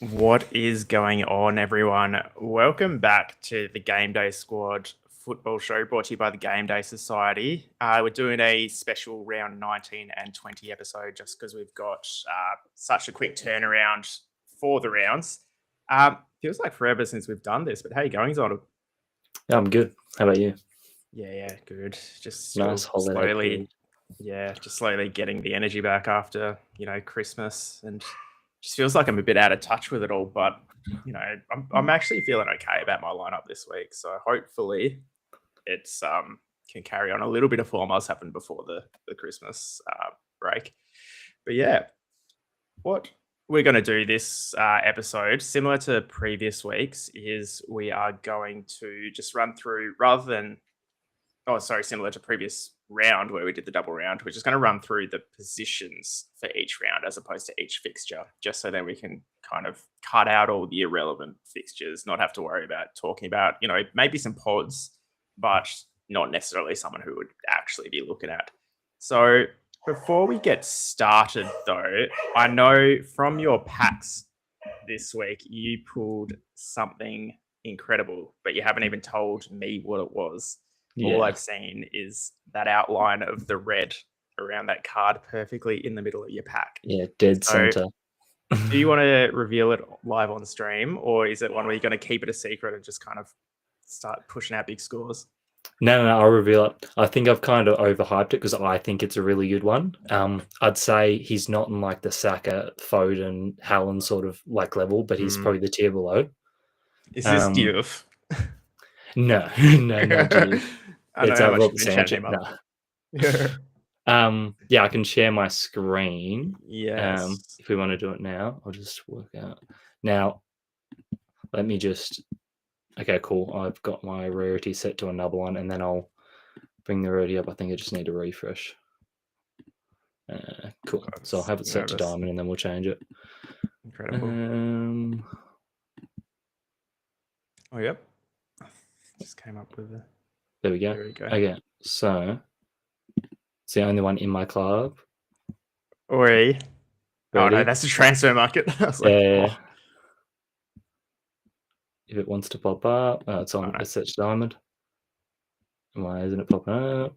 What is going on, everyone? Welcome back to the Game Day Squad football show brought to you by the Game Day Society. We're doing a special round 19 and 20 episode just because we've got such a quick turnaround for the rounds. Feels like forever since we've done this, but how you going, Zod? I'm good. How about you? Yeah, good. Just Nice still holiday slowly, period. just slowly getting the energy back after, Christmas, and just feels like I'm a bit out of touch with it all, but I'm actually feeling okay about my lineup this week. So hopefully it's can carry on a little bit of form I was having before the Christmas break. But yeah, what we're going to do this episode, similar to previous weeks, is we are going to just run through similar to previous round where we did the double round, we're just going to run through the positions for each round as opposed to each fixture, just so then we can kind of cut out all the irrelevant fixtures, not have to worry about talking about, maybe some pods, but not necessarily someone who would actually be looking at. So before we get started, though, I know from your packs this week, you pulled something incredible, but you haven't even told me what it was. All I've seen is that outline of the red around that card perfectly in the middle of your pack. Yeah, dead center. Do you want to reveal it live on stream, or is it one where you're going to keep it a secret and just kind of start pushing out big scores? No, I'll reveal it. I think I've kind of overhyped it because I think it's a really good one. I'd say he's not in like the Saka, Foden, Haaland sort of like level, but he's probably the tier below. Is this Diouf? No, not Diouf. I know how much you've been chatting him up. Yeah, I can share my screen. Yes. If we want to do it now, I'll just work out. Now, let me just... Okay, cool. I've got my rarity set to another one, and then I'll bring the rarity up. I think I just need to refresh. Cool. So I'll have it set to diamond, and then we'll change it. Incredible. Oh, yep. Just came up with it. There we go. Okay, so it's the only one in my club. Oi. Oh, no, that's the transfer market. I was like, If it wants to pop up, it's on. It's set to diamond. Why isn't it popping up?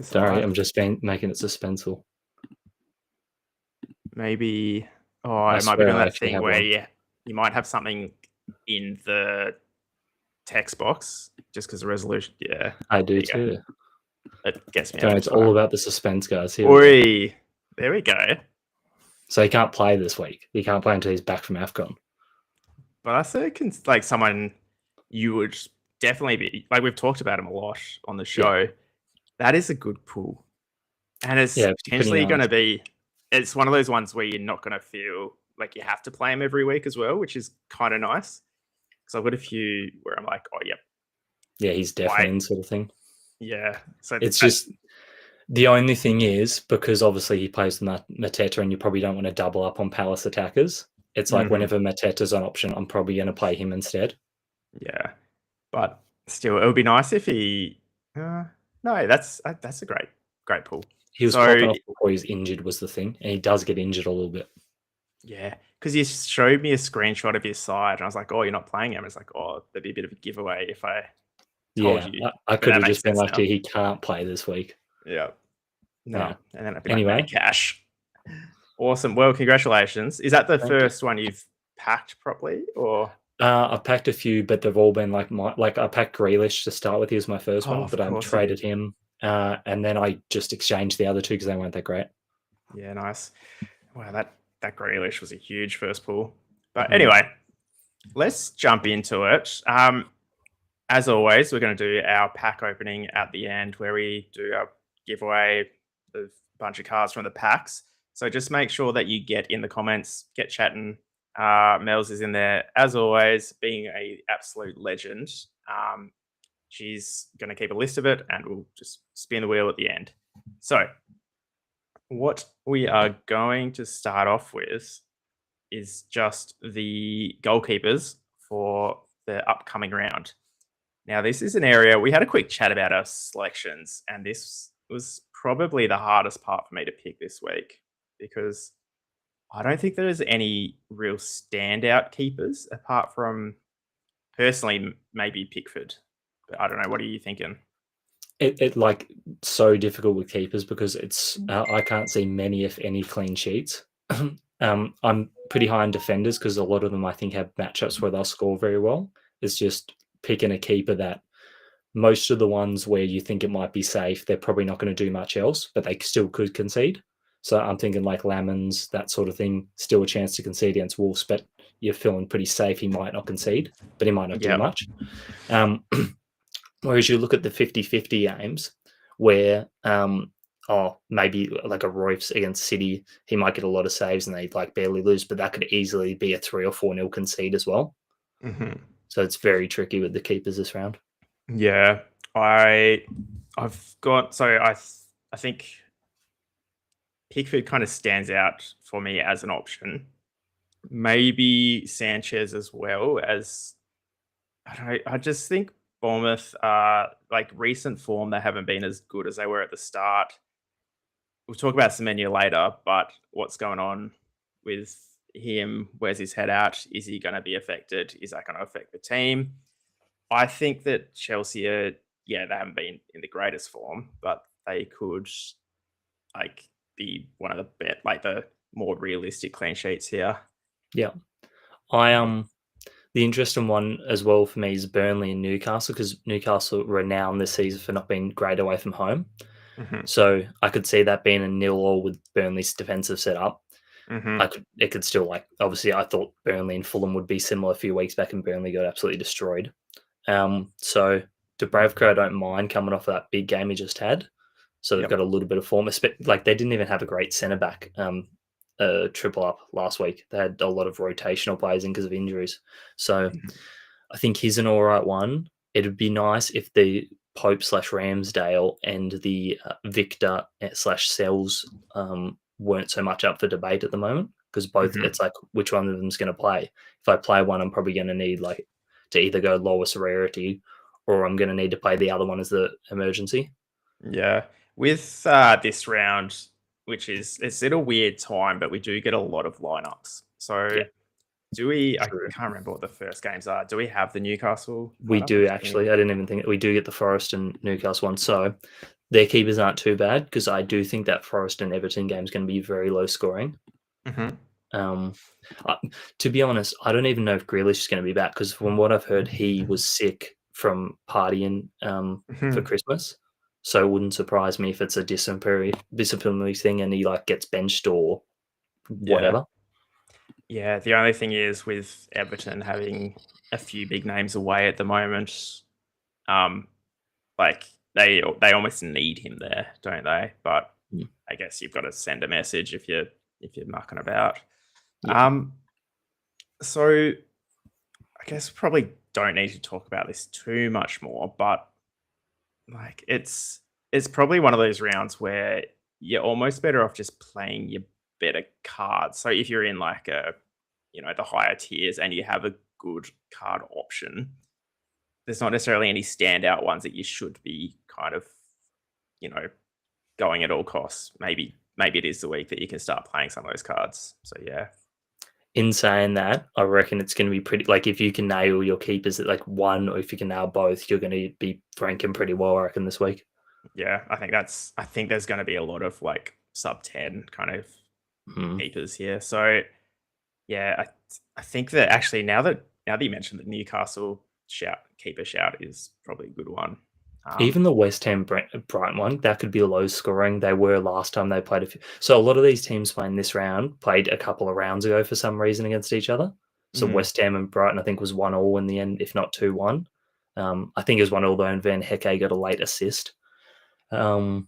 Sorry, I'm just making it suspenseful. Maybe. Oh, it might be doing that thing where you might have something in the text box just because the resolution. Yeah, I do too. It gets me. It's all about the suspense, guys. Here there we go. So he can't play this week. He can't play until he's back from AFCON. But I think like someone you would definitely be like, we've talked about him a lot on the show. Yeah. That is a good pull, and it's potentially going to be. It's one of those ones where you're not going to feel like you have to play him every week as well, which is kind of nice. Because I've got a few where I'm like, oh, yep. Yeah, he's definitely in sort of thing. Yeah. So it's just the only thing is because obviously he plays Mateta and you probably don't want to double up on Palace attackers. It's like whenever Mateta's an option, I'm probably going to play him instead. Yeah. But still, it would be nice if he... no, that's a great pull. He was popping off before he was injured was the thing. And he does get injured a little bit. Yeah. Because you showed me a screenshot of his side and I was like, oh, you're not playing him. It's like, oh, there'd be a bit of a giveaway if I told you. I could have just been like, he can't play this week. Yeah. No. And then I'd be like, cash. Awesome. Well, congratulations. Is that the first one you've packed properly, or? I've packed a few, but they've all been like I packed Grealish to start with. He was my first one, but I traded him, and then I just exchanged the other two because they weren't that great. Yeah, nice. Wow, that Grealish was a huge first pull. But anyway, let's jump into it. As always, we're going to do our pack opening at the end, where we do our giveaway of a bunch of cards from the packs. So just make sure that you get in the comments, get chatting. Mel's is in there, as always, being an absolute legend. She's going to keep a list of it, and we'll just spin the wheel at the end. So what we are going to start off with is just the goalkeepers for the upcoming round. Now, this is an area we had a quick chat about our selections, and this was probably the hardest part for me to pick this week because I don't think there's any real standout keepers apart from personally maybe Pickford. But I don't know. What are you thinking? It like so difficult with keepers because it's I can't see many, if any, clean sheets. I'm pretty high on defenders because a lot of them I think have matchups where they'll score very well. It's just picking a keeper that most of the ones where you think it might be safe, they're probably not going to do much else, but they still could concede. So I'm thinking like Lamans, that sort of thing, still a chance to concede against Wolves, but you're feeling pretty safe. He might not concede, but he might not do Yeah. much. Whereas you look at the 50-50 games where, maybe like a Royce against City, he might get a lot of saves and they like barely lose, but that could easily be a 3 or 4-0 concede as well. Mm-hmm. So it's very tricky with the keepers this round. Yeah, I've got I think Pickford kind of stands out for me as an option. Maybe Sanchez as well as I don't know. I just think Bournemouth, like recent form, they haven't been as good as they were at the start. We'll talk about Semenyo later, but what's going on with him? Where's his head at? Is he going to be affected? Is that going to affect the team? I think that Chelsea are, yeah, they haven't been in the greatest form, but they could like be one of the more realistic clean sheets here. Yeah. The interesting one as well for me is Burnley and Newcastle, because Newcastle are renowned this season for not being great away from home. Mm-hmm. So I could see that being a 0-0 with Burnley's defensive setup. Mm-hmm. It could still, like, obviously I thought Burnley and Fulham would be similar a few weeks back, and Burnley got absolutely destroyed. So Dubravka, I don't mind coming off that big game he just had. So they've got a little bit of form. Like, they didn't even have a great centre back triple up last week. They had a lot of rotational players in because of injuries. So I think he's an all right one. It'd be nice if the Pope/Ramsdale and the Victor /Sells weren't so much up for debate at the moment, because both it's like which one of them's going to play. If I play one, I'm probably going to need like to either go lowest rarity, or I'm going to need to play the other one as the emergency. Yeah. With this round, which is it's at a weird time, but we do get a lot of lineups. So Yeah, do we? I true. can't remember what the first games are. Do we have the Newcastle We lineup? do actually. I didn't even think we do get the Forest and Newcastle one. So their keepers aren't too bad, because I do think that Forest and Everton game is going to be very low scoring. Mm-hmm. To be honest, I don't even know if Grealish is going to be back, because from what I've heard, he was sick from partying for Christmas. So it wouldn't surprise me if it's a disciplinary thing and he like gets benched or whatever. Yeah. The only thing is with Everton having a few big names away at the moment, like they almost need him there, don't they? But I guess you've got to send a message if you're mucking about. Yeah. So I guess we probably don't need to talk about this too much more, but like it's probably one of those rounds where you're almost better off just playing your better cards. So if you're in like the higher tiers and you have a good card option, there's not necessarily any standout ones that you should be kind of, you know, going at all costs. Maybe it is the week that you can start playing some of those cards. So yeah. In saying that, I reckon it's going to be pretty. Like, if you can nail your keepers at like one, or if you can nail both, you're going to be ranking pretty well, I reckon, this week. Yeah, I think there's going to be a lot of like sub 10 kind of keepers here. So yeah, I think that actually now that you mentioned the Newcastle keeper shout is probably a good one. Even the West Ham Brighton one, that could be low scoring. They were last time they played a few. So a lot of these teams playing this round played a couple of rounds ago for some reason against each other. So West Ham and Brighton, I think, was 1-1 in the end, if not 2-1. I think it was 1-1 though, and Van Hecke got a late assist. So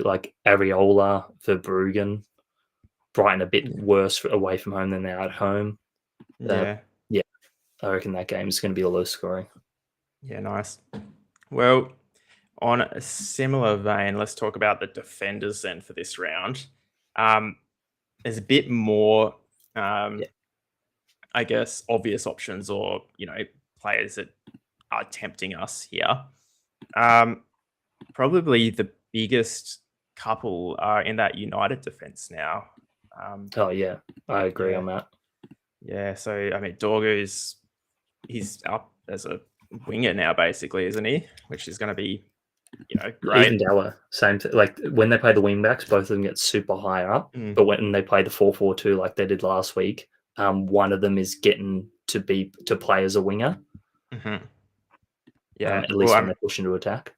like Areola for Bruggen, Brighton a bit worse away from home than they are at home. Yeah. I reckon that game is going to be a low scoring. Yeah, nice. Well, on a similar vein, let's talk about the defenders then for this round. There's a bit more, I guess, obvious options or, players that are tempting us here. Probably the biggest couple are in that United defense now. Oh yeah, I agree Yeah. on that. Yeah, so I mean, he's up as a winger now, basically, isn't he? Which is going to be, Even great. Dalla, same thing. Like when they play the wing backs, both of them get super high up. Mm, But when they play the 4-4-2 like they did last week, one of them is getting to play as a winger. mhm. Yeah, At well, least when they push into attack.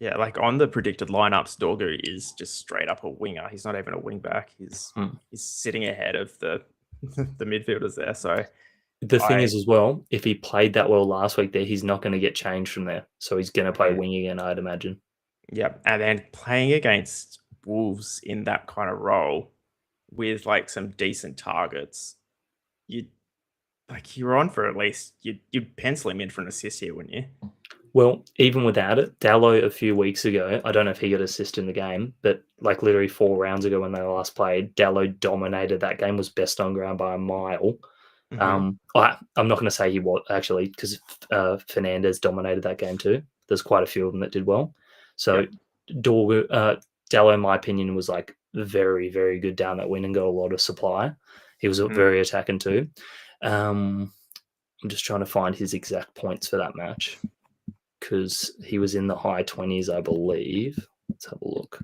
yeah, like on the predicted lineups, Dorgu is just straight up a winger. He's not even a wing back. Hmm. He's sitting ahead of the the midfielders there. So The thing I is, as well, if he played that well last week, there he's not going to get changed from there. So he's going to play mhm. wing again, I'd imagine. Yeah, and then playing against Wolves in that kind of role with like some decent targets, you like you're on for at least you'd pencil him in for an assist here, wouldn't you? Well, even without it, Dallo a few weeks ago, I don't know if he got assist in the game, but like literally 4 rounds ago when they last played, Dallo dominated that game, was best on ground by a mile. Hmm. I'm not going to say he was actually because Fernandez dominated that game too. There's quite a few of them that did well. So Yep. Dallo, in my opinion, was like very, very good down that win and got a lot of supply. He was Hmm. very attacking too. I'm just trying to find his exact points for that match because he was in the high 20s, I believe. Let's have a look.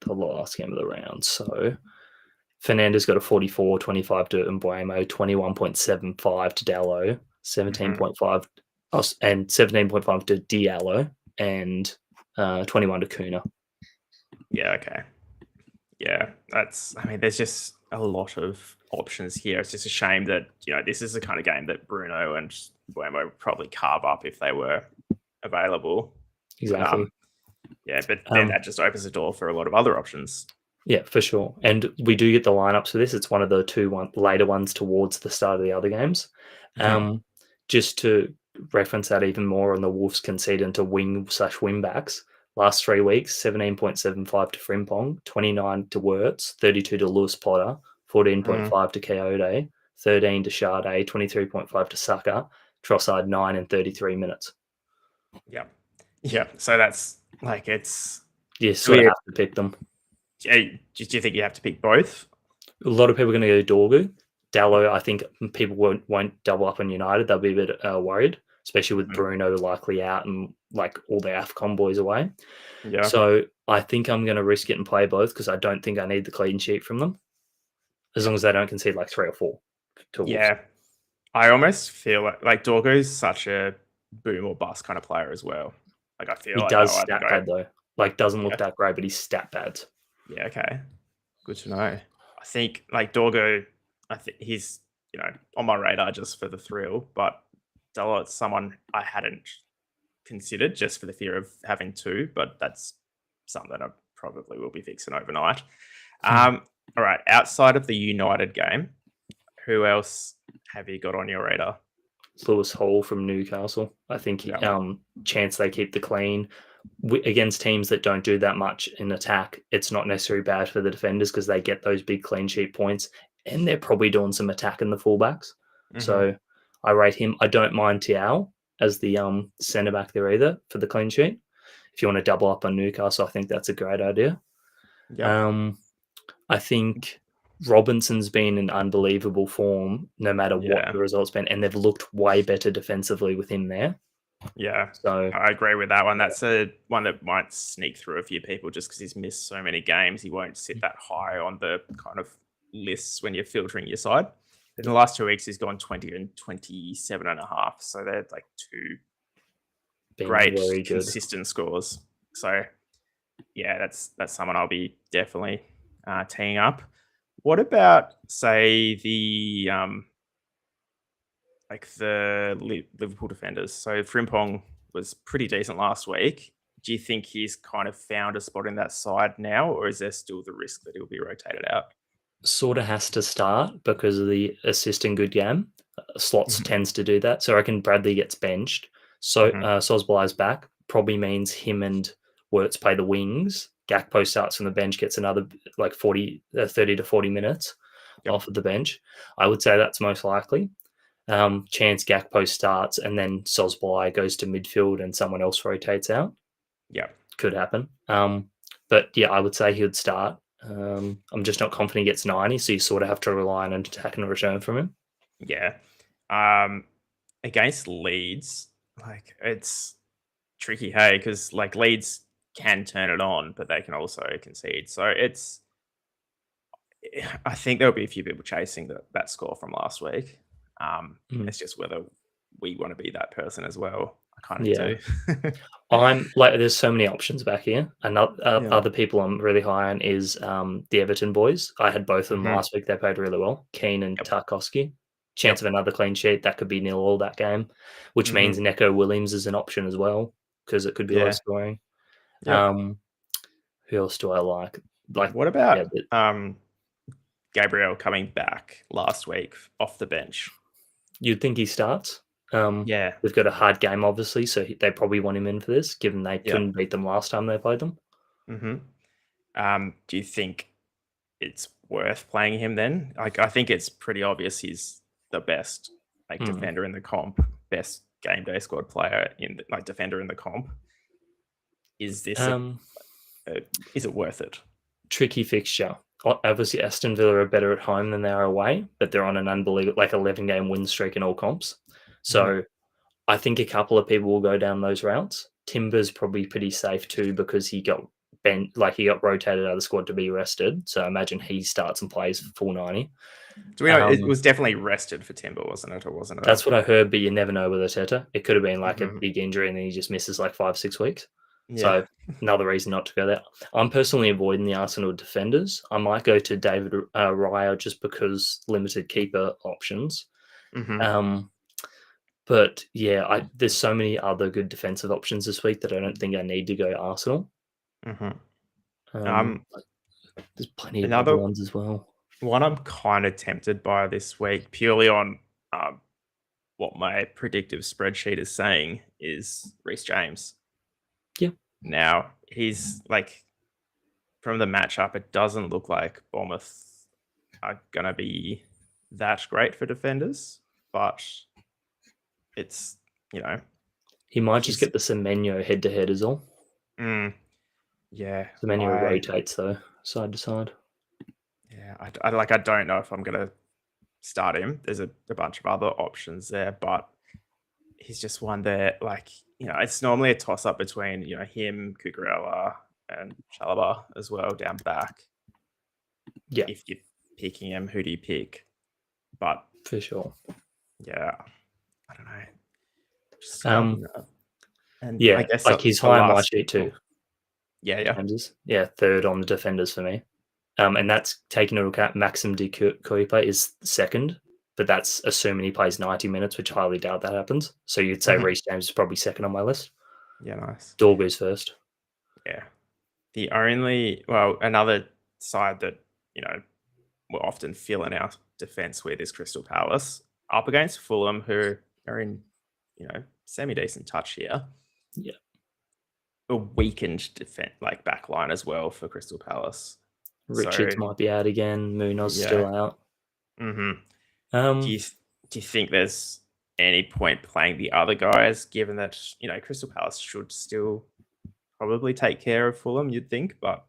The last game of the round. So Fernandez got a 44.25 to Mbuemo, 21.75 to Dallo, Hmm. 17.5 and 17.5 to Diallo, and 21 to Kuna. Yeah. Okay. Yeah. I mean, there's just a lot of options here. It's just a shame that this is the kind of game that Bruno and Buemo would probably carve up if they were available. But Exactly. yeah, but then Um, that just opens the door for a lot of other options. yeah, for sure. And we do get the lineups for this. It's one of the later ones towards the start of the other games. Mhm. Just to reference that even more on the Wolves concede into wing/wing backs. Last 3 weeks, 17.75 to Frimpong, 29 to Wirtz, 32 to Lewis Potter, Mm. 14.5 to Coyote, 13 to Sade, 23.5 to Saka, Trossard 9 in 33 minutes. Yeah. Yeah. So that's like You it's sort of weird. have to pick them. Do you think you have to pick both? A lot of people are going to go Dorgu. Dallo, I think people won't double up on United. They'll be a bit worried, especially with Mhm. Bruno likely out and like all the AFCON boys away. Yeah. So I think I'm going to risk it and play both because I don't think I need the clean sheet from them as long as they don't concede like 3 or 4 to Wolves. Yeah. I almost feel like Dorgo's such a boom or bust kind of player as well. Like I feel He like does they'll either stat go, pad though. Like doesn't look yeah, that great, but he's stat pads. yeah, okay, good to know. I think like Dorgo, I think he's on my radar just for the thrill, but Dalot's someone I hadn't considered just for the fear of having two, but that's something that I probably will be fixing overnight. All right, outside of the United game, who else have you got on your radar? Lewis Hall from Newcastle. I think Yeah. chance they keep the clean against teams that don't do that much in attack. It's not necessarily bad for the defenders because they get those big clean sheet points, and they're probably doing some attack in the fullbacks. Hmm. So I rate him. I don't mind Tiao as the centre back there either for the clean sheet. If you want to double up on Newcastle, I think that's a great idea. Yep. Um, I think Robinson's been in unbelievable form no matter what Yeah. the results been, and they've looked way better defensively with him there. Yeah. So I agree with that one. That's a one that might sneak through a few people just because he's missed so many games. He won't sit that high on the kind of lists when you're filtering your side. In the last 2 weeks, he's gone 20 and 27.5. So they're like two been great, very good. consistent scores. So yeah, that's someone I'll be definitely teeing up. What about say the Liverpool defenders? So Frimpong was pretty decent last week. Do you think he's kind of found a spot in that side now, or is there still the risk that he'll be rotated out? Sort of has to start because of the assist in good game. Slots Mhm. tends to do that. So I reckon Bradley gets benched. So Mhm. Sosbolay's back. Probably means him and Wirtz play the wings. Gakpo starts from the bench, gets another like 30 to 40 minutes Yep. off of the bench. I would say that's most likely. Chance Gakpo starts and then Sosbolay goes to midfield and someone else rotates out. Yep. Could happen. But yeah, I would say he would start. I'm just not confident he gets 90, so you sort of have to rely on an attack and a return from him. Yeah. Against Leeds, like it's tricky, hey, because like Leeds can turn it on, but they can also concede. So I think there'll be a few people chasing that score from last week. Mm. It's just whether we want to be that person as well. I kind of Yeah. do. I'm like, there's so many options back here. And Yeah. other people I'm really high on is the Everton boys. I had both of them Mhm. last week. They played really well. Keane and Yep. Tarkowski. Chance Yep. of another clean sheet. That could be nil all that game, which Mhm. means Neko Williams is an option as well because it could be low Yeah. scoring. Yep. Who else do I like? Like, What yeah, about Gabriel coming back last week off the bench? you'd think he starts. Yeah. They've got a hard game, obviously, so they probably want him in for this, given they Yep. couldn't beat them last time they played them. Mhm. Do you think it's worth playing him then? Like, I think it's pretty obvious he's the best like Hmm. defender in the comp, best game day squad player like defender in the comp. Is this is it worth it? Tricky fixture. Obviously, Aston Villa are better at home than they are away, but they're on an unbelievable, like 11-game win streak in all comps. Mhm. So I think a couple of people will go down those routes. Timber's probably pretty safe too because he got bent, like he got rotated out of the squad to be rested. So I imagine he starts and plays for full 90. Do we know it Um, was definitely rested for Timber, wasn't it? Or wasn't it? that's what I heard, but you never know with Arteta. It could have been like a Mhm. big injury and then he just misses like 5-6 weeks. Yeah. So another reason not to go there. I'm personally avoiding the Arsenal defenders. I might go to David Raya just because limited keeper options. Mhm. Um, but yeah, there's so many other good defensive options this week that I don't think I need to go Arsenal. Mhm. Um, Um, there's plenty of other Another ones as well. one I'm kind of tempted by this week, purely on what my predictive spreadsheet is saying, is Reece James. Yeah, Now he's like from the matchup, it doesn't look like Bournemouth are gonna be that great for defenders, but it's you know he might just he's get the Semenyo head to head as all. mm, yeah Semenyo I rotates though, side to side. yeah I don't know if I'm gonna start him. There's a bunch of other options there, but he's just one that like it's normally a toss up between him, Cucurella, and Chalobah as well down back. Yeah, If you're picking him, who do you pick? But for sure. yeah, I don't know. Just Um, scoping up. And I yeah, guess like he's the high on my last sheet too. oh, yeah. James yeah, third on the defenders for me. And that's taking into account Maxim de Kuiper is second, but that's assuming he plays 90 minutes, which I highly doubt that happens. So you'd say Mhm. Reece James is probably second on my list. Yeah, nice. Dorgu's first. Yeah. Another side that, you know, we're often filling our defense with is Crystal Palace up against Fulham, who are in, semi decent touch here. Yeah. A weakened defense, like back line as well for Crystal Palace. So, Richards might be out again. Munoz yeah. still out. hmm Do Um, you do you think there's any point playing the other guys, given that Crystal Palace should still probably take care of Fulham? You'd think, but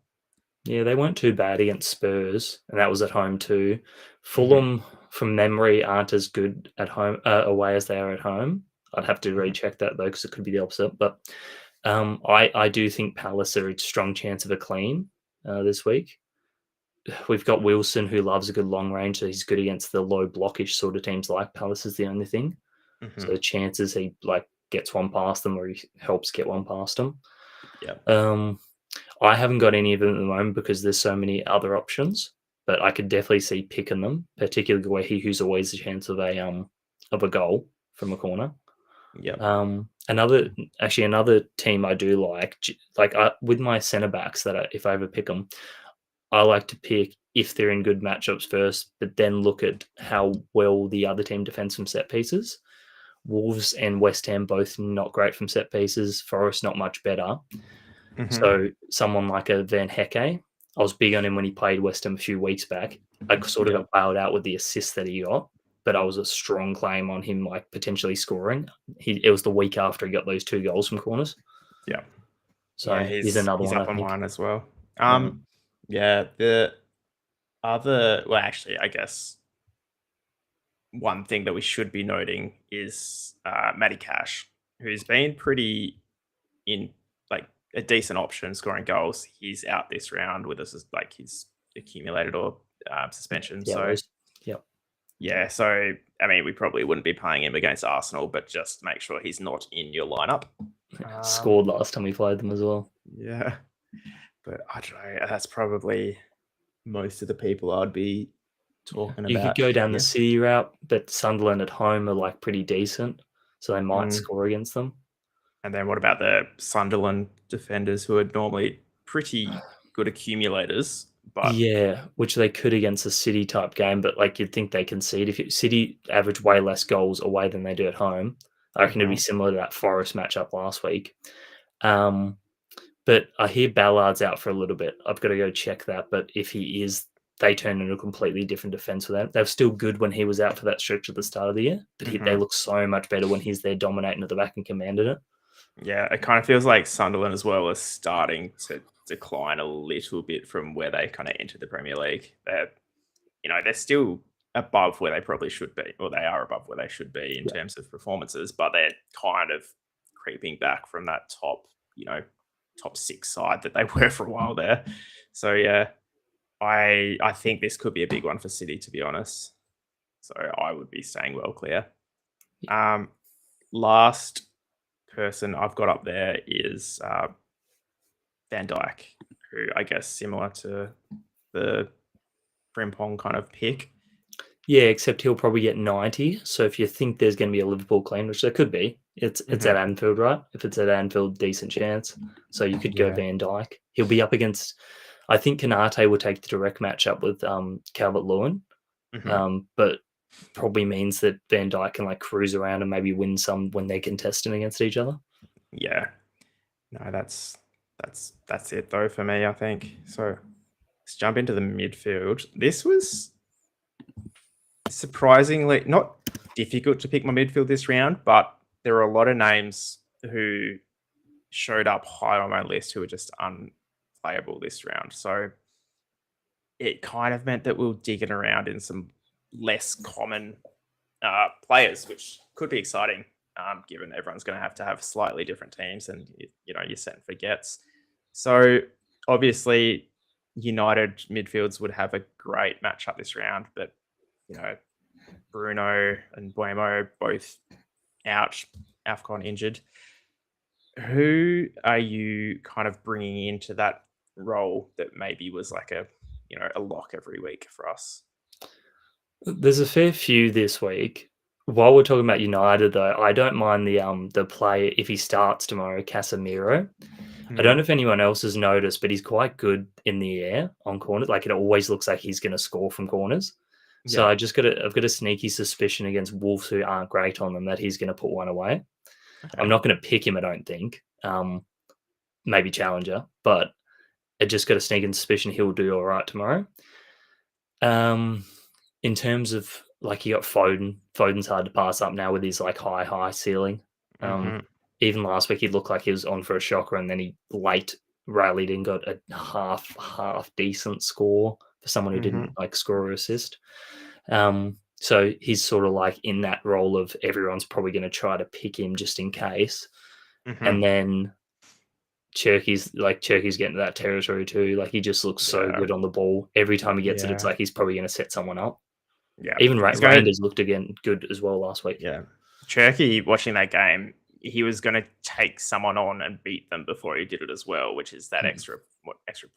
yeah, they weren't too bad against Spurs, and that was at home too. mhm, Fulham, from memory, aren't as good at home away as they are at home. I'd have to mhm, recheck that though, because it could be the opposite. But I do think Palace are a strong chance of a clean this week. We've got Wilson, who loves a good long range, so he's good against the low blockish sort of teams like Palace is the only thing. So mhm, the chances he like gets one past them or he helps get one past them. yeah, Um, I haven't got any of them at the moment because there's so many other options, but I could definitely see picking them, particularly where who's always a chance of a goal from a corner. yeah, Another actually another team I do like with my centre backs if I ever pick them, I like to pick if they're in good matchups first, but then look at how well the other team defends from set pieces. Wolves and West Ham both not great from set pieces. Forest not much better. mhm, So someone like a Van Hecke, I was big on him when he played West Ham a few weeks back. I sort of yeah, got bailed out with the assist that he got, but I was a strong claim on him like potentially scoring. It was the week after he got those 2 goals from corners. yeah, yeah. So he's He's another he's one I up on think. mine as well. Yeah. Yeah, the well, actually, I guess one thing that we should be noting is Matty Cash, who's been pretty in like a decent option scoring goals. He's out this round with us, like he's accumulated or suspension. So Yellows. Yep. yeah, so I mean, we probably wouldn't be playing him against Arsenal, but just make sure he's not in your lineup. Scored last time we played them as well. Yeah, but I don't know. That's probably most of the people I'd be talking You could about. go down the Yeah. city route, but Sunderland at home are like pretty decent, so they might Mm. score against them. And then what about the Sunderland defenders who are normally pretty good accumulators, but Yeah, which they could against a City type game, but like you'd think they concede. If City average way less goals away than they do at home, I reckon it'd be similar to that Forest matchup last week. But I hear Ballard's out for a little bit. I've got to go check that. But if he is, they turn into a completely different defense with that. They were still good when he was out for that stretch at the start of the year, but they look so much better when he's there dominating at the back and commanding it. yeah, it kind of feels like Sunderland as well is starting to decline a little bit from where they kind of entered the Premier League. They're still above where they probably should be, or they are above where they should be in terms of performances, but they're kind of creeping back from that top six side that they were for a while there. So yeah, I think this could be a big one for City, to be honest. So I would be staying well clear. Last person I've got up there is Van Dijk, who I guess similar to the Frimpong kind of pick. Yeah, except he'll probably get 90. So if you think there's going to be a Liverpool clean, which there could be, it's at Anfield, right? If it's at Anfield, decent chance. So you could go Van Dijk. He'll be up against, I think Kanate will take the direct matchup with Calvert-Lewin, but probably means that Van Dijk can like cruise around and maybe win some when they're contesting against each other. Yeah, no, that's it though for me, I think. So let's jump into the midfield. This was surprisingly not difficult to pick my midfield this round, but there were a lot of names who showed up high on my list who were just unplayable this round. So it kind of meant that we were digging around in some less common players, which could be exciting, given everyone's going to have slightly different teams and, you set and forgets. So obviously, United midfields would have a great matchup this round, but, Bruno and Buemo both out, AFCON injured. Who are you kind of bringing into that role that maybe was like a lock every week for us? There's a fair few this week. While we're talking about United, though, I don't mind the player if he starts tomorrow, Casemiro. I don't know if anyone else has noticed, but he's quite good in the air on corners. Like it always looks like he's going to score from corners. So I've got a sneaky suspicion against Wolves, who aren't great on them, that he's going to put one away. Okay. I'm not going to pick him, I don't think. Maybe challenger, but I just got a sneaking suspicion he'll do all right tomorrow. In terms of like you got Foden. Foden's hard to pass up now with his like high ceiling. Even last week he looked like he was on for a shocker, and then he late rallied and got a half decent score for someone who didn't like score or assist. So he's sort of like in that role of everyone's probably going to try to pick him just in case. And then Cherky's getting to that territory too. Like he just looks so good on the ball. Every time he gets it, it's like he's probably going to set someone up. Yeah. Even Reinders looked again good as well last week. Yeah. Cherky, watching that game, he was going to take someone on and beat them before he did it as well, which is that extra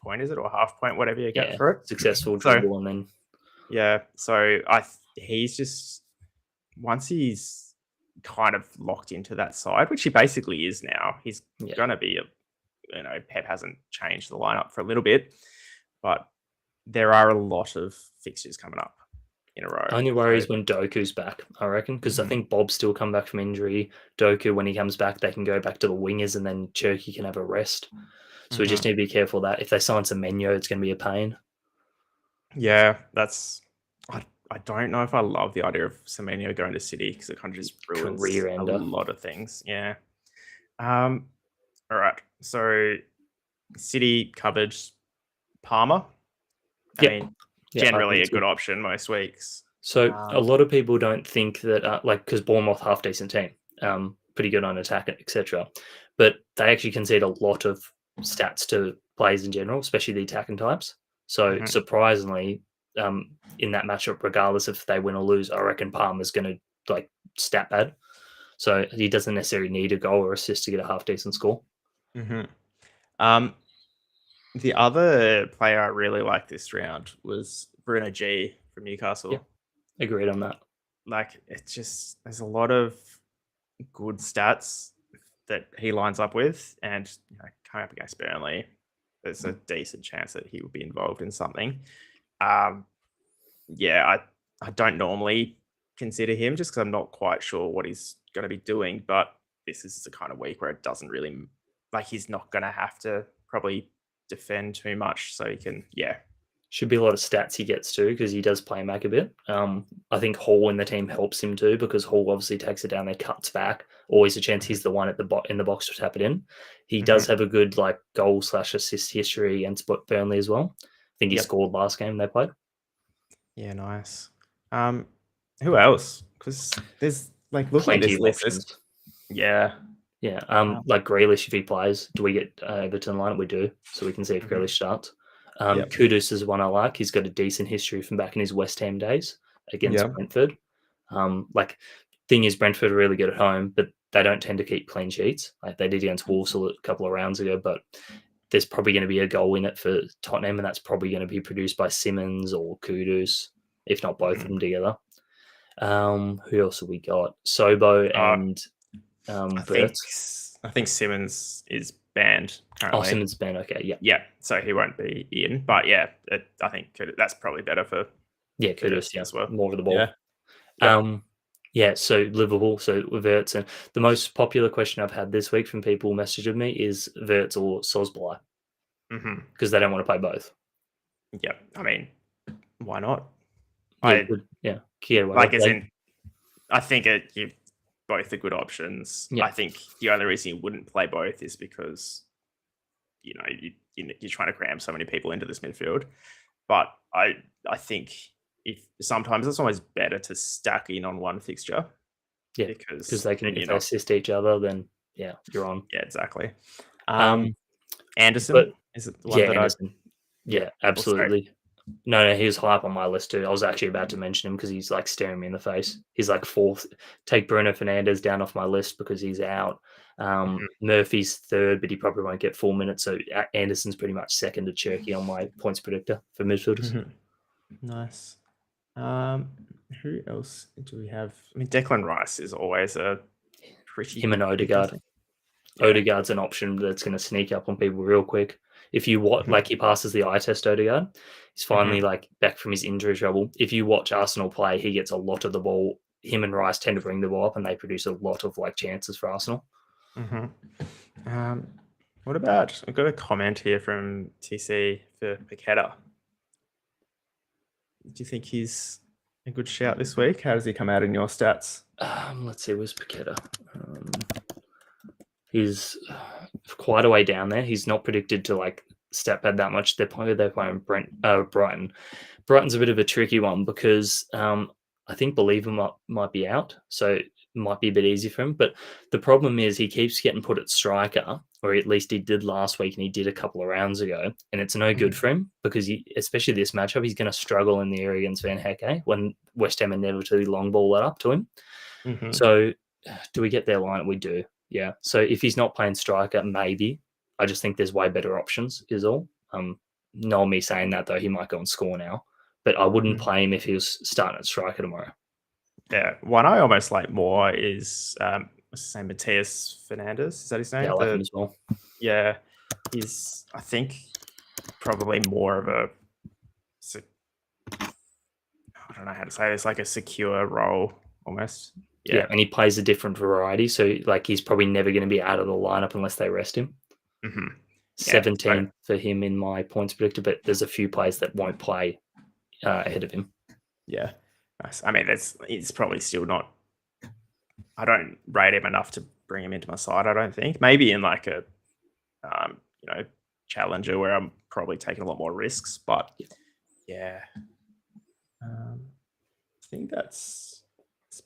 point is it, or half point, whatever you get for it. Successful dribble, and then so he's just, once he's kind of locked into that side, which he basically is now, he's going to be Pep hasn't changed the lineup for a little bit, but there are a lot of fixtures coming up in a row. Only worry is when Doku's back, I reckon, because I think Bob's still come back from injury. Doku, when he comes back, they can go back to the wingers, and then Cherky can have a rest. So we just need to be careful that if they sign Semenyo, it's going to be a pain. Yeah, I don't know if I love the idea of Semenyo going to City, because it kind of just ruins a lot of things. Yeah. All right. So City covered Palmer. I Yep. mean, Yeah, I generally think a so. good option most weeks. So a lot of people don't think that, because Bournemouth half decent team, pretty good on attack, etc. But they actually concede a lot of stats to players in general, especially the attacking types. So Mhm. surprisingly, in that matchup, regardless if they win or lose, I reckon Palmer's going to like stat bad. So he doesn't necessarily need a goal or assist to get a half decent score. Mhm. The other player I really liked this round was Bruno G from Newcastle. Agreed on that. Like, it's just there's a lot of good stats that he lines up with, and coming up against Burnley, there's a decent chance that he will be involved in something. Um, yeah, I don't normally consider him just because I'm not quite sure what he's going to be doing, but this is the kind of week where it doesn't really like he's not going to have to probably defend too much, so he can Should be a lot of stats he gets too because he does play Mac a bit. I think Hall in the team helps him too because Hall obviously takes it down there, cuts back. Always a chance he's the one at the in the box to tap it in. He does have a good like goal/assist history and spot Burnley as well. I think he scored last game they played. Yeah, nice. Who else? Because there's like looking at Plenty this of list. options. Yeah. Yeah, like Grealish if he plays, do we get Everton lineup? We do, so we can see if Grealish starts. Kudus is one I like. He's got a decent history from back in his West Ham days against Brentford. Like, thing is, Brentford are really good at home, but they don't tend to keep clean sheets. Like they did against Walsall a couple of rounds ago, but there's probably going to be a goal in it for Tottenham, and that's probably going to be produced by Simmons or Kudus, if not both of them together. Who else have we got? Sobo and I think Simmons is banned currently. Simmons banned. Okay, yeah, so he won't be in. But I think that's probably better for Kudus, as well. more of the ball. So Liverpool, so Verts, and the most popular question I've had this week from people messaging me is Verts or Sosboy because they don't want to play both. Yeah, I mean, why not? I think you both are good options. Yeah. I think the only reason you wouldn't play both is because you're trying to cram so many people into this midfield. But I think if sometimes it's almost better to stack in on one fixture. Yeah, because they can if they assist each other, then you're on. Yeah, exactly. Anderson is it the one that Anderson. Absolutely. No, he was high up on my list too. I was actually about to mention him because he's like staring me in the face. He's like fourth. Take Bruno Fernandes down off my list because he's out. Murphy's third, but he probably won't get 4 minutes. So Anderson's pretty much second to Cherky on my points predictor for midfielders. Nice. Who else do we have? I mean, Declan Rice is always a pretty. Him and Odegaard. Odegaard's an option that's going to sneak up on people real quick. If you watch, he passes the eye test, Odegaard. He's finally back from his injury trouble. If you watch Arsenal play, he gets a lot of the ball. Him and Rice tend to bring the ball up, and they produce a lot of chances for Arsenal. What about? I've got a comment here from TC for Paqueta. Do you think he's a good shout this week? How does he come out in your stats? Let's see. Where's Paqueta? He's quite a way down there. He's not predicted to step pad that much. They're playing Brighton. Brighton's a bit of a tricky one because I think Believer might be out, so it might be a bit easy for him. But the problem is he keeps getting put at striker, or at least he did last week, and he did a couple of rounds ago, and it's no good for him because especially this matchup, he's going to struggle in the area against Van Hecke when West Ham inevitably long ball that up to him. So do we get their line? We do. Yeah. So if he's not playing striker, maybe. I just think there's way better options is all. No me saying that though, he might go and score now. But I wouldn't play him if he was starting at striker tomorrow. Yeah. One I almost like more is what's his name? Matthias Fernandes. Is that his name? Yeah, I like him as well. Yeah. He's I think probably more of a I don't know how to say this, like a secure role almost. Yeah, and he plays a different variety. So he's probably never going to be out of the lineup unless they rest him. 17 for him in my points predictor, but there's a few players that won't play ahead of him. Yeah, nice. I mean, it's probably still not. I don't rate him enough to bring him into my side. I don't think. Maybe in like a, challenger where I'm probably taking a lot more risks. But Yeah. I think that's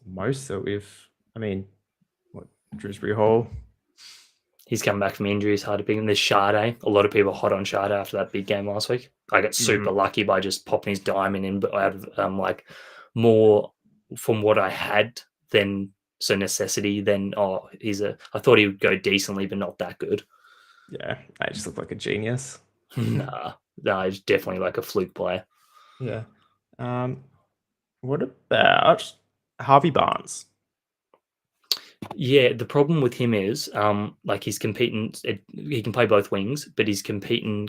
most that we've. I mean, what Dewsbury Hall? He's come back from injury. It's hard to pick him. There's Sade. A lot of people are hot on Sade after that big game last week. I got super lucky by just popping his diamond in, but out of like more from what I had than necessity. Then I thought he would go decently, but not that good. Yeah, I just look like a genius. Nah, he's definitely like a fluke player. Yeah. What about Harvey Barnes? Yeah, the problem with him is, like he's competing. He can play both wings, but he's competing.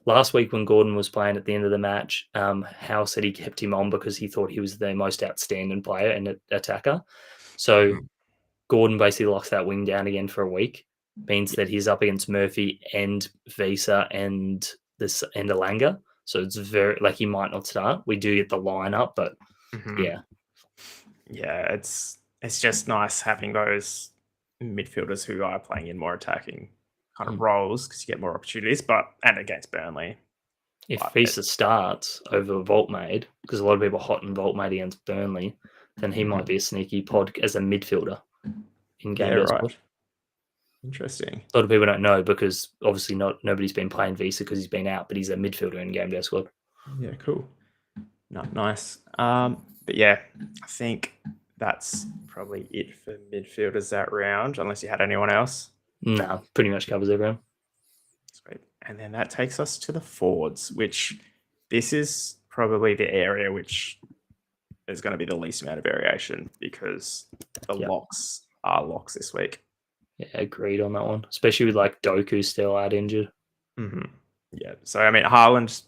Last week when Gordon was playing at the end of the match, Howe said he kept him on because he thought he was the most outstanding player and attacker. So Gordon basically locks that wing down again for a week. Means that he's up against Murphy and Visa and Alanga. So it's very like he might not start. We do get the lineup, but yeah. Yeah, it's just nice having those midfielders who are playing in more attacking kind of roles because you get more opportunities. And against Burnley, if Visa starts over Voltmade, because a lot of people are hot in Voltmade against Burnley, then he might be a sneaky pod as a midfielder in game. Yeah, right. Interesting. A lot of people don't know because obviously nobody's been playing Visa because he's been out, but he's a midfielder in game day squad. Yeah, cool. Nice. But yeah, I think that's probably it for midfielders that round, unless you had anyone else. No, pretty much covers everyone. Sweet. And then that takes us to the forwards, which this is probably the area which is going to be the least amount of variation because the locks are locks this week. Yeah, agreed on that one, especially with like Doku still out injured. Yeah, so I mean, Haaland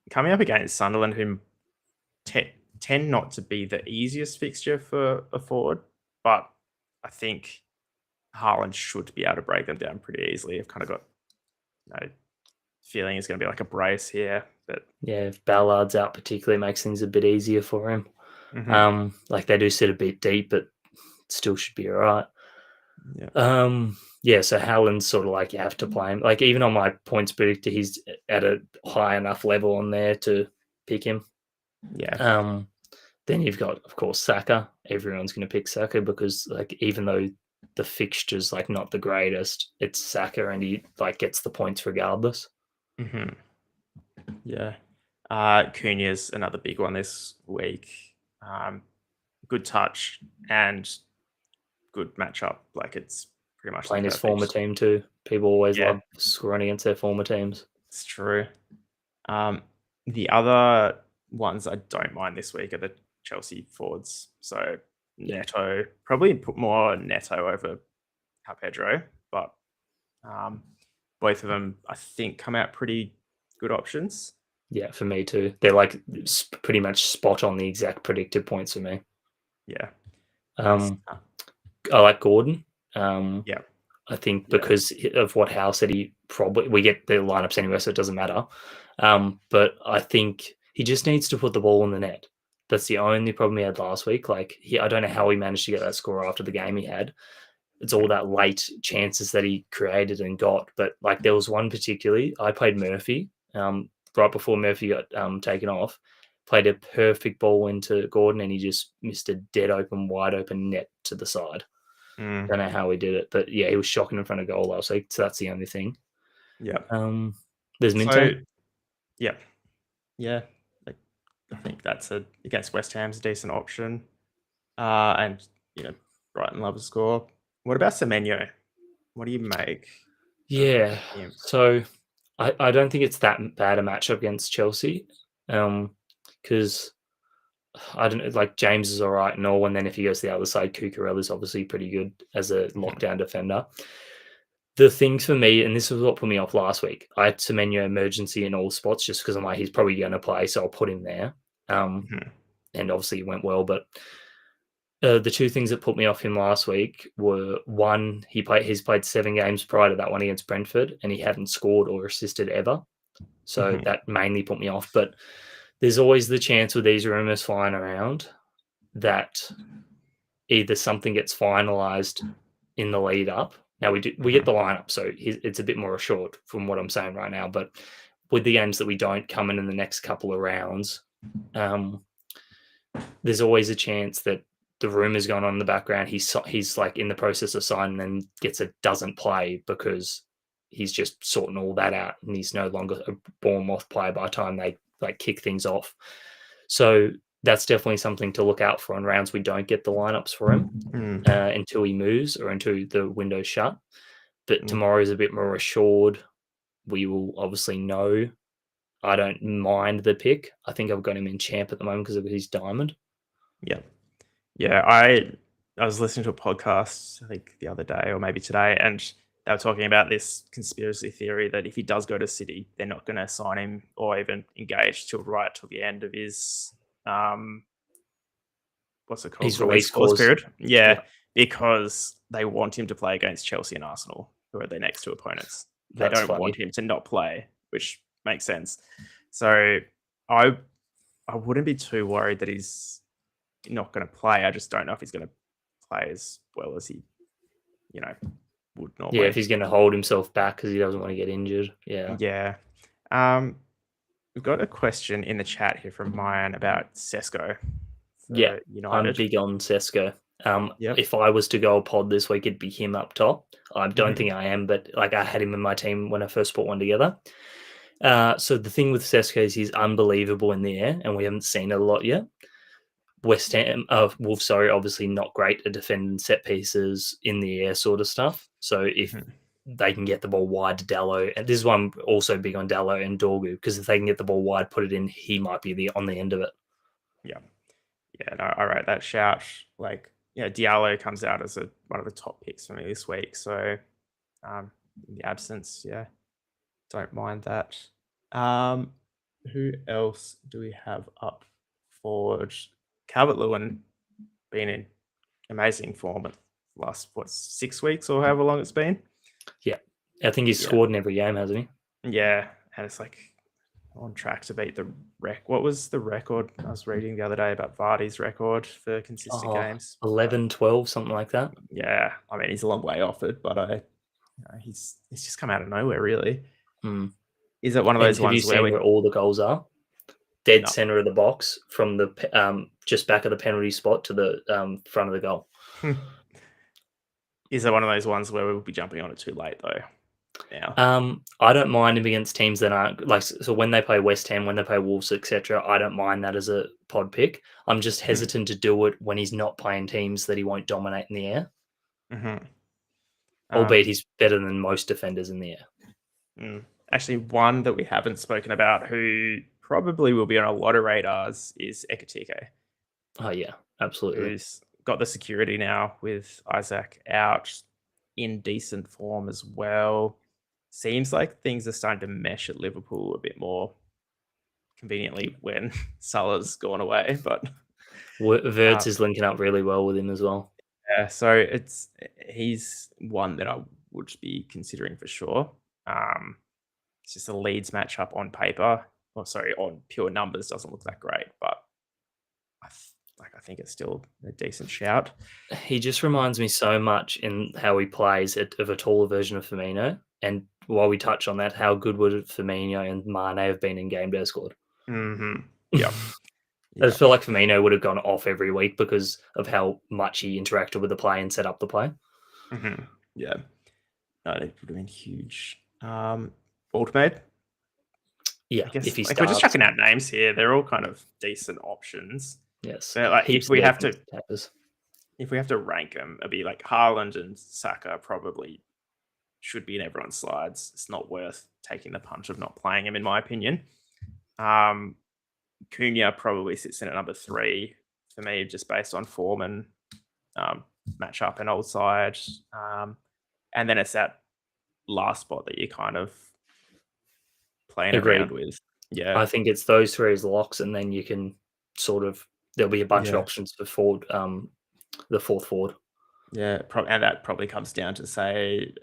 coming up against Sunderland, who tend not to be the easiest fixture for a forward, but I think Haaland should be able to break them down pretty easily. I've kind of got feeling it's going to be like a brace here. But yeah, if Ballard's out, particularly makes things a bit easier for him. Like they do sit a bit deep, but still should be all right. Yeah. So Haaland's sort of like you have to play him. Like even on my points predictor, he's at a high enough level on there to pick him. Yeah. Then you've got, of course, Saka. Everyone's going to pick Saka because, like, even though the fixture's like not the greatest, it's Saka and he like gets the points regardless. Yeah. Cunha's another big one this week. Good touch and good matchup. Like it's pretty much playing his former team too. People always love scoring against their former teams. It's true. The other ones I don't mind this week are the Chelsea forwards. So Neto, probably put more Neto over Pedro, but both of them I think come out pretty good options. Yeah, for me too. They're like pretty much spot on the exact predicted points for me. Yeah. I like Gordon. Yeah. I think because of what Hal said, we get the lineups anyway, so it doesn't matter. But I think he just needs to put the ball in the net. That's the only problem he had last week. Like I don't know how he managed to get that score after the game he had. It's all that late chances that he created and got. But like there was one particularly, I played Murphy right before Murphy got taken off, played a perfect ball into Gordon and he just missed a dead open, wide open net to the side. Don't know how he did it, but yeah, he was shocking in front of goal last week. So that's the only thing. Yeah. There's Minto. Yeah. I think that's against West Ham's a decent option. And Brighton love a score. What about Semenyo? What do you make? Yeah. So I don't think it's that bad a matchup against Chelsea. Because I don't know, like James is all right and all, and then if he goes to the other side, Cucurella is obviously pretty good as a lockdown defender. The things for me, and this was what put me off last week, I had Semenyo emergency in all spots just because I'm like, he's probably going to play, so I'll put him there. And obviously it went well, but the two things that put me off him last week were one, he's played 7 games prior to that one against Brentford, and he hadn't scored or assisted ever. So that mainly put me off. But there's always the chance with these rumors flying around that either something gets finalized in the lead up. Now we get the lineup, so it's a bit more assured from what I'm saying right now. But with the games that we don't come in the next couple of rounds, there's always a chance that the rumor's going on in the background. He's like in the process of signing and doesn't play because he's just sorting all that out and he's no longer a Bournemouth player by the time they like kick things off. So that's definitely something to look out for in rounds we don't get the lineups for him until he moves or until the window's shut. But tomorrow's a bit more assured. We will obviously know. I don't mind the pick. I think I've got him in champ at the moment because of his diamond. Yeah. I was listening to a podcast, I think the other day or maybe today, and they were talking about this conspiracy theory that if he does go to City, they're not going to sign him or even engage till the end of his what's it called? His release clause period. Yeah, because they want him to play against Chelsea and Arsenal, who are their next two opponents. They don't want him to not play, which makes sense. So I wouldn't be too worried that he's not going to play. I just don't know if he's going to play as well as he, would normally. Yeah, if he's going to hold himself back because he doesn't want to get injured. Yeah. We've got a question in the chat here from Mayan about Sesko. Yeah, United. I'm big on Sesko. If I was to go a pod this week, it'd be him up top. I don't think I am, but like I had him in my team when I first put one together. So the thing with Sesko is he's unbelievable in the air, and we haven't seen it a lot yet. Wolves, obviously not great at defending set pieces in the air sort of stuff. So if they can get the ball wide to Dallo, and this is why I'm also big on Dallo and Dorgu, because if they can get the ball wide, put it in, he might be on the end of it. Yeah. Yeah, no, I write that shout. Like, Diallo comes out as one of the top picks for me this week. So, in the absence, don't mind that. Who else do we have up forward? Calvert-Lewin been in amazing form at the last 6 weeks or however long it's been. Yeah, I think he's scored in every game, hasn't he? Yeah, and it's like on track to beat the what was the record I was reading the other day about Vardy's record for consistent games? 11, 12, something like that. Yeah, I mean he's a long way off it, but he's just come out of nowhere, really. Is it one of those ones where all the goals are center of the box from the just back of the penalty spot to the front of the goal? Is it one of those ones where we'll be jumping on it too late though? Now, I don't mind him against teams that aren't like, so when they play West Ham, when they play Wolves, etc. I don't mind that as a pod pick. I'm just hesitant to do it when he's not playing teams that he won't dominate in the air. Albeit he's better than most defenders in the air. Actually, one that we haven't spoken about who probably will be on a lot of radars is Ekitike. Oh yeah, absolutely. Who's got the security now with Isaac out, in decent form as well. Seems like things are starting to mesh at Liverpool a bit more conveniently when Salah's gone away, but Wirtz is linking up really well with him as well. Yeah, so he's one that I would be considering for sure. It's just a Leeds matchup on paper, on pure numbers doesn't look that great, but I think it's still a decent shout. He just reminds me so much in how he plays of a taller version of Firmino. And while we touch on that, how good would Firmino and Mane have been in game day scored? Yeah. I feel like Firmino would have gone off every week because of how much he interacted with the play and set up the play. Yeah. No, it would have been huge. Ultimate? Yeah, I guess, we're just chucking out names here. They're all kind of decent options. Yes. So, if we have to rank them, it'd be like Haaland and Saka probably should be in everyone's slides. It's not worth taking the punch of not playing him, in my opinion. Cunha probably sits in at number 3 for me, just based on form and matchup and old side. And then it's that last spot that you kind of playing around with. Yeah, I think it's those 3 as locks, and then you can there'll be a bunch of options for forward, the fourth forward. Yeah, and that probably comes down to say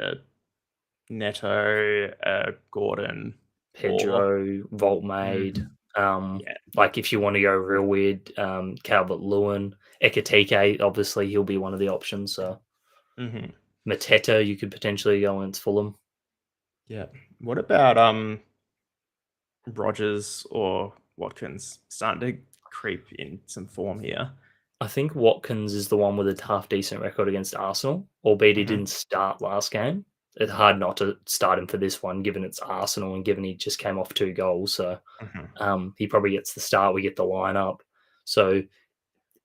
Neto, Gordon, Pedro, Voltmade. Like if you want to go real weird, Calvert-Lewin, Ekitike, obviously he'll be one of the options. So Mateta, you could potentially go against Fulham. Yeah. What about Rogers or Watkins starting to creep in some form here. I think Watkins is the one with a half decent record against Arsenal, albeit he Mhm. didn't start last game. It's hard not to start him for this one, given it's Arsenal and given he just came off 2 goals. So Mhm. he probably gets the start. We get the lineup. So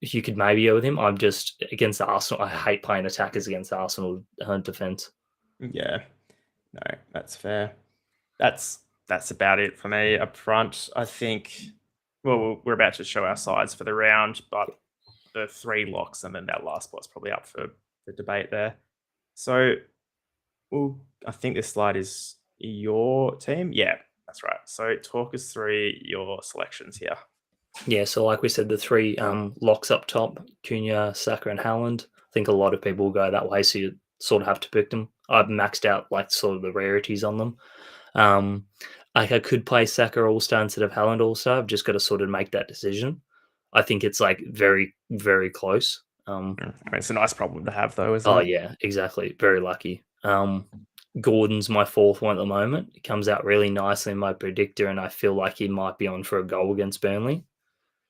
if you could maybe go with him, I'm just against Arsenal. I hate playing attackers against Arsenal defense. Yeah, no, that's fair. That's about it for me up front. I think. Well, we're about to show our sides for the round, but the three locks and then that last spot's probably up for debate there. So, well, I think this slide is your team. Yeah, that's right. So, talk us through your selections here. Yeah, so like we said, the three locks up top, Cunha, Saka, and Haaland. I think a lot of people will go that way, so you sort of have to pick them. I've maxed out like sort of the rarities on them. Like I could play Saka All Star instead of Haaland All Star. I've just got to sort of make that decision. I think it's like very, very close. I mean, it's a nice problem to have, though, isn't Oh it? yeah, exactly. Very lucky. Gordon's my fourth one at the moment. He comes out really nicely in my predictor, and I feel like he might be on for a goal against Burnley.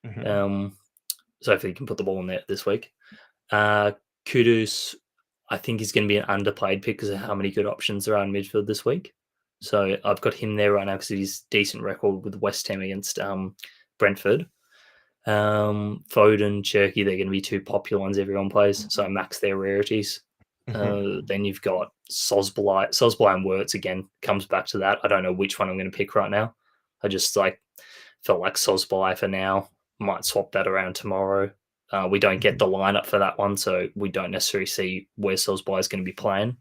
Hmm. Um, so hopefully he can put the ball in there this week. Uh, Kudus, I think he's going to be an underplayed pick because of how many good options there are in midfield this week. So I've got him there right now because he's decent record with West Ham against Brentford. Foden, Cherky, they're going to be two popular ones everyone plays. So I max their rarities. Hmm. Then you've got Sosblai. Sosblai and Wirtz again comes back to that. I don't know which one I'm going to pick right now. I just felt like Sosblai for now. Might swap that around tomorrow. We don't get the lineup for that one, so we don't necessarily see where Sosblai is going to be playing.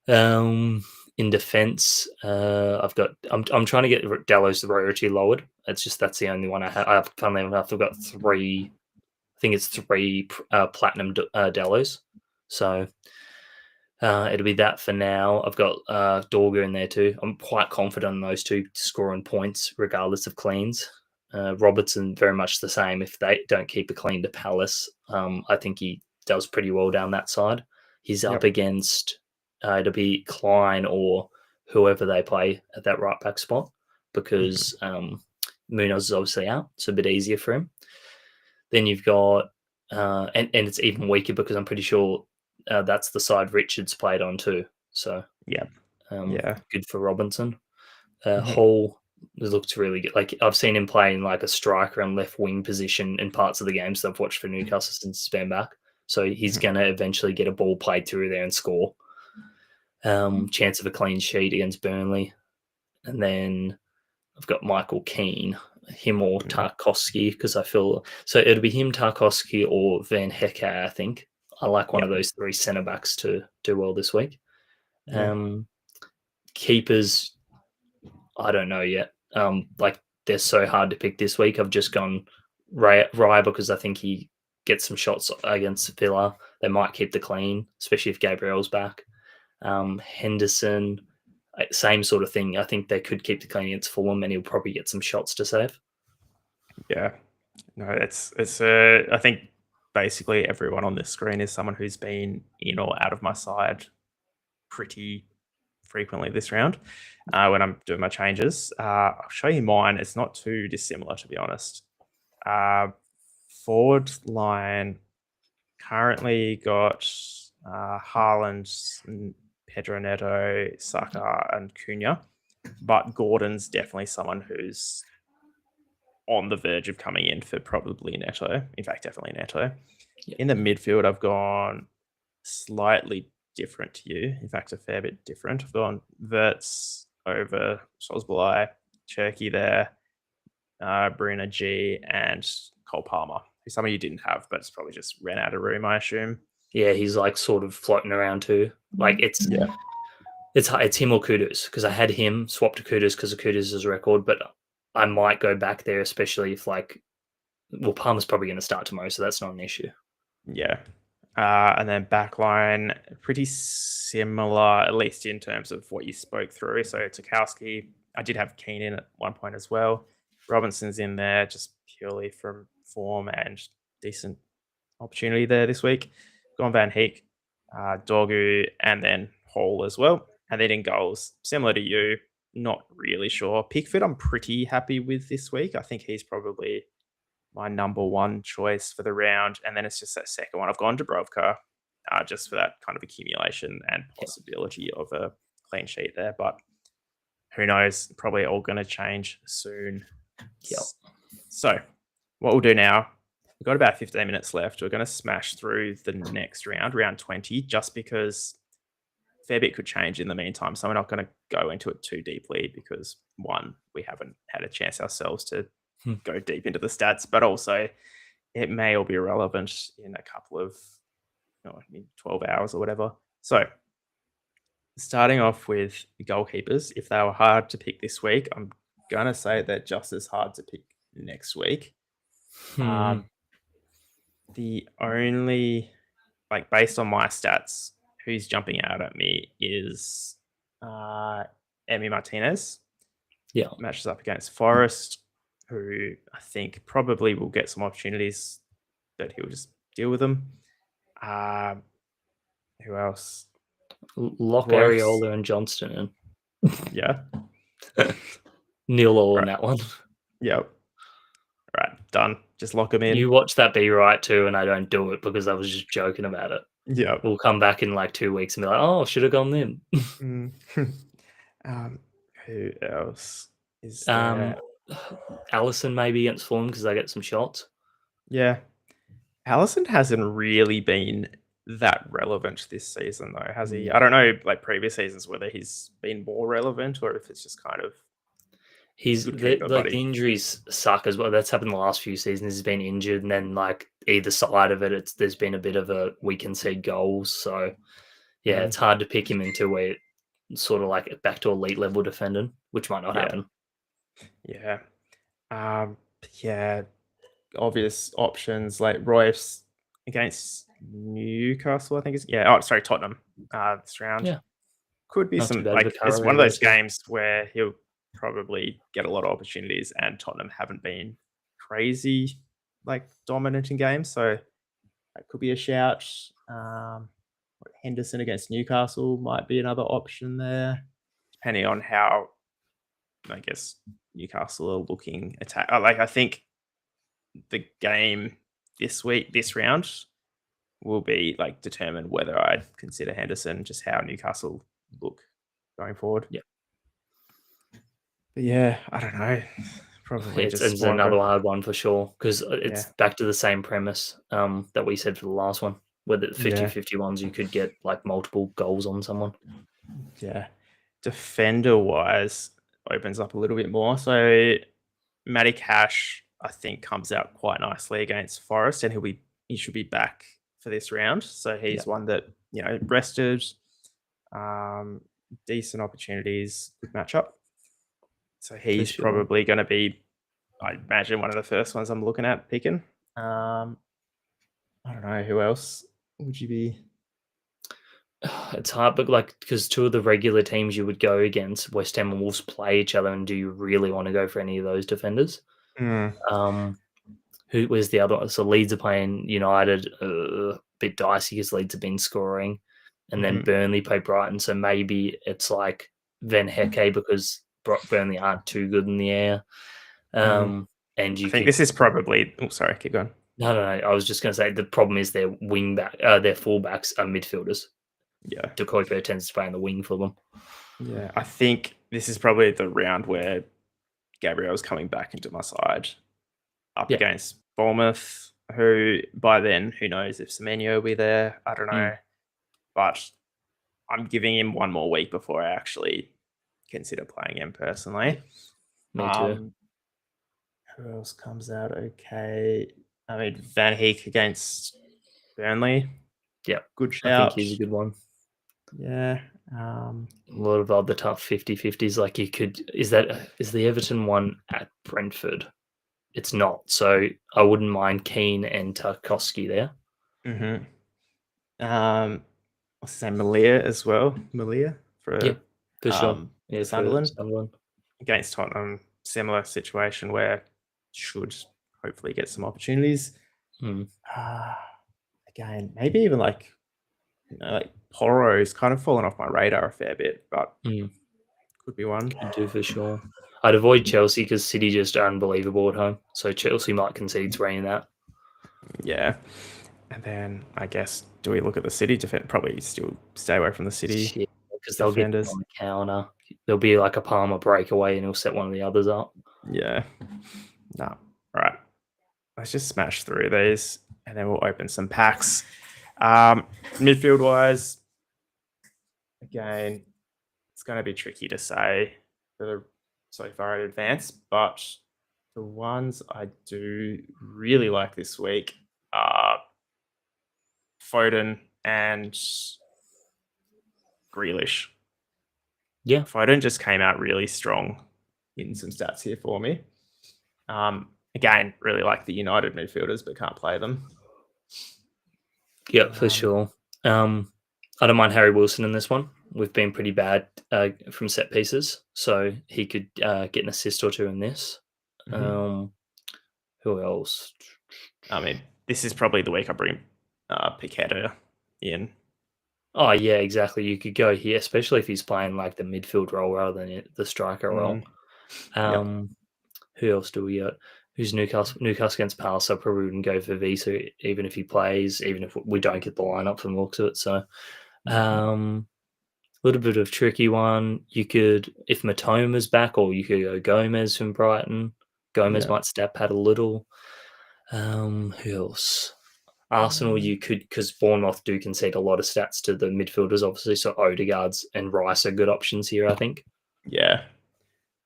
In defense, I'm trying to get Dallo's rarity lowered. It's just that's the only one I have. Funnily enough, I've got three. I think it's three platinum Dallos. So it'll be that for now. I've got Dorga in there too. I'm quite confident in those two scoring points, regardless of cleans. Robertson, very much the same. If they don't keep a clean to Palace, I think he does pretty well down that side. He's up Yep. against it'll be Klein or whoever they play at that right back spot because Munoz is obviously out. It's a bit easier for him. Then you've got, and it's even weaker because I'm pretty sure that's the side Richards played on too. So Yep. Yeah. good for Robinson. Hmm. Hall looked really good. Like I've seen him play in like a striker and left wing position in parts of the games that I've watched for Newcastle since he's been back. So he's Hmm. going to eventually get a ball played through there and score. Chance of a clean sheet against Burnley. And then I've got Michael Keane, him or Tarkovsky, because I feel so it'll be him, Tarkovsky, or Van Hecke, I think. I like one of Yep. those three centre backs to do well this week. Yeah. Um, Keepers, I don't know yet. Like they're so hard to pick this week. I've just gone Raya because I think he gets some shots against Villa. They might keep the clean, especially if Gabriel's back. Henderson, same sort of thing. I think they could keep the clean against Fulham, and he'll probably get some shots to save. Yeah. No, it's I think basically everyone on this screen is someone who's been in or out of my side pretty frequently this round when I'm doing my changes. I'll show you mine. It's not too dissimilar, to be honest. Uh, Forward line currently got Haaland, Pedro Neto, Saka, and Cunha. But Gordon's definitely someone who's on the verge of coming in for probably Neto. In fact, definitely Neto. Yeah. In the midfield, I've gone slightly different to you. In fact, a fair bit different. I've gone Verts over Sosbolai, Cherky there, Bruna G, and Cole Palmer, who some of you didn't have, but it's probably just ran out of room, I assume. Yeah, he's like sort of floating around too. Like Yeah. it's him or Kudus because I had him swapped to Kudus because of Kudus' record, but I might go back there, especially if Palmer's probably going to start tomorrow, so that's not an issue. Yeah. And then backline, pretty similar, at least in terms of what you spoke through. So Tarkowski, I did have Keane in at one point as well. Robinson's in there just purely from form and decent opportunity there this week. Gone Van Heek, Dorgu, and then Hall as well. And then in goals, similar to you, not really sure. Pickford, I'm pretty happy with this week. I think he's probably my number one choice for the round. And then it's just that second one. I've gone to Brovka just for that kind of accumulation and possibility of a clean sheet there. But who knows? Probably all going to change soon. Yep. So what we'll do now, we've got about 15 minutes left. We're going to smash through the next round, round 20, just because a fair bit could change in the meantime. So we're not going to go into it too deeply because, one, we haven't had a chance ourselves to go deep into the stats, but also it may all be irrelevant in a couple of 12 hours or whatever. So starting off with the goalkeepers, if they were hard to pick this week, I'm going to say they're just as hard to pick next week. The only, based on my stats, who's jumping out at me is Emi Martinez. Yeah. Matches up against Forest, who I think probably will get some opportunities, but he'll just deal with them. Who else? Lock Royce. Areola and Johnston in. Yeah. Nil all in that one. Yep. Right, done. Just lock them in. You watch that be right too, and I don't do it because I was just joking about it. Yeah. We'll come back in 2 weeks and be like, oh, should have gone then. Who else is there? Allison maybe against Fulham because they get some shots. Yeah. Allison hasn't really been that relevant this season, though, has he? I don't know, previous seasons, whether he's been more relevant or if it's just kind of. He's the injuries suck as well. That's happened the last few seasons. He's been injured, and then either side of it, there's been a bit of a we concede goals. So yeah, it's hard to pick him into where sort of back to elite level defending, which might not happen. Yeah. Obvious options like Royce against Newcastle, I think is Tottenham this round. Yeah. Could be Not some it's one of those games where he'll probably get a lot of opportunities, and Tottenham haven't been crazy dominant in games, so that could be a shout. Henderson against Newcastle might be another option there, depending on how I guess Newcastle are looking attack. I think the game this round will be determine whether I'd consider Henderson, just how Newcastle look going forward. Yeah. But yeah, I don't know. Probably it's another hard one for sure because it's back to the same premise that we said for the last one, where the 50-50 ones you could get multiple goals on someone. Yeah. Defender wise opens up a little bit more. So Matty Cash, I think, comes out quite nicely against Forest, and he should be back for this round. So he's one that rested, decent opportunities, good matchup. So he's probably going to be, I imagine, one of the first ones I'm looking at picking. I don't know, who else would you be? It's hard, but because two of the regular teams you would go against, West Ham and Wolves, play each other, and do you really want to go for any of those defenders? Who was the other one? So Leeds are playing United, a bit dicey because Leeds have been scoring, and then Burnley play Brighton. So maybe it's Van Hecke because Burnley aren't too good in the air. And I think this is probably. Oh, sorry, keep going. No. I was just going to say the problem is their their fullbacks are midfielders. Yeah, De Koiper tends to play on the wing for them. Yeah, I think this is probably the round where Gabriel's coming back into my side up against Bournemouth, who by then, who knows if Semenyo will be there. I don't know. But I'm giving him one more week before I actually consider playing him personally. Me too. Who else comes out okay? I mean, Van Heek against Burnley. Yeah, good shout. I think he's a good one. Yeah. A lot of other tough 50-50s. You could is the Everton one at Brentford? It's not. So I wouldn't mind Keane and Tarkowski there. What's his name? Malia as well. Malia for sure. Yeah, Sunderland against Tottenham. Similar situation where should hopefully get some opportunities. Again, maybe even Poro's kind of fallen off my radar a fair bit, but could be one. Could do for sure. I'd avoid Chelsea because City just are unbelievable at home. So Chelsea might concede 3 in that. Yeah. And then I guess, do we look at the City defense? Probably still stay away from the City Because they'll get defenders. on the counter. There'll be like a Palmer breakaway and he'll set one of the others up. Yeah. No. All right. Let's just smash through these and then we'll open some packs. Midfield wise, again, it's going to be tricky to say so far in advance, but the ones I do really like this week are Foden and Grealish. Yeah. Foden just came out really strong in some stats here for me. Again, really like the United midfielders, but can't play them. Yeah, for sure. I don't mind Harry Wilson in this one. We've been pretty bad from set pieces, so he could get an assist or two in this. Who else? I mean, this is probably the week I bring Piqueta in. Oh, yeah, exactly. You could go here, especially if he's playing like the midfield role rather than the striker role. Who else do we got? Who's Newcastle? Newcastle against Palace. I probably wouldn't go for Visa even if he plays, even if we don't get the lineup from the looks of it. So, little bit of tricky one. You could, if Matoma's back, or you could go Gomez from Brighton. Gomez might step out a little. Who else? Arsenal, you could, because Bournemouth do concede a lot of stats to the midfielders, obviously. So Odegaard's and Rice are good options here, I think. Yeah,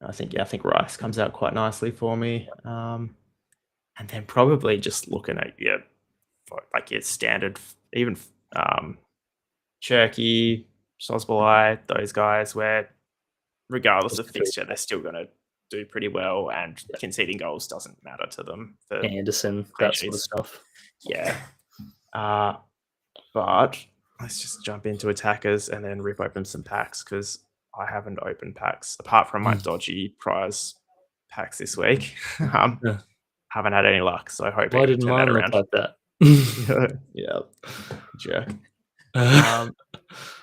I think Rice comes out quite nicely for me. And then probably just looking at your standard, even Cherky, Sosbolai, those guys, where regardless of fixture, they're still going to do pretty well, and conceding goals doesn't matter to them. Anderson, that sort of stuff. Yeah. But let's just jump into attackers and then rip open some packs, because I haven't opened packs apart from my dodgy prize packs this week. Haven't had any luck, so hoping Why didn't mine look like that? Yeah, jerk.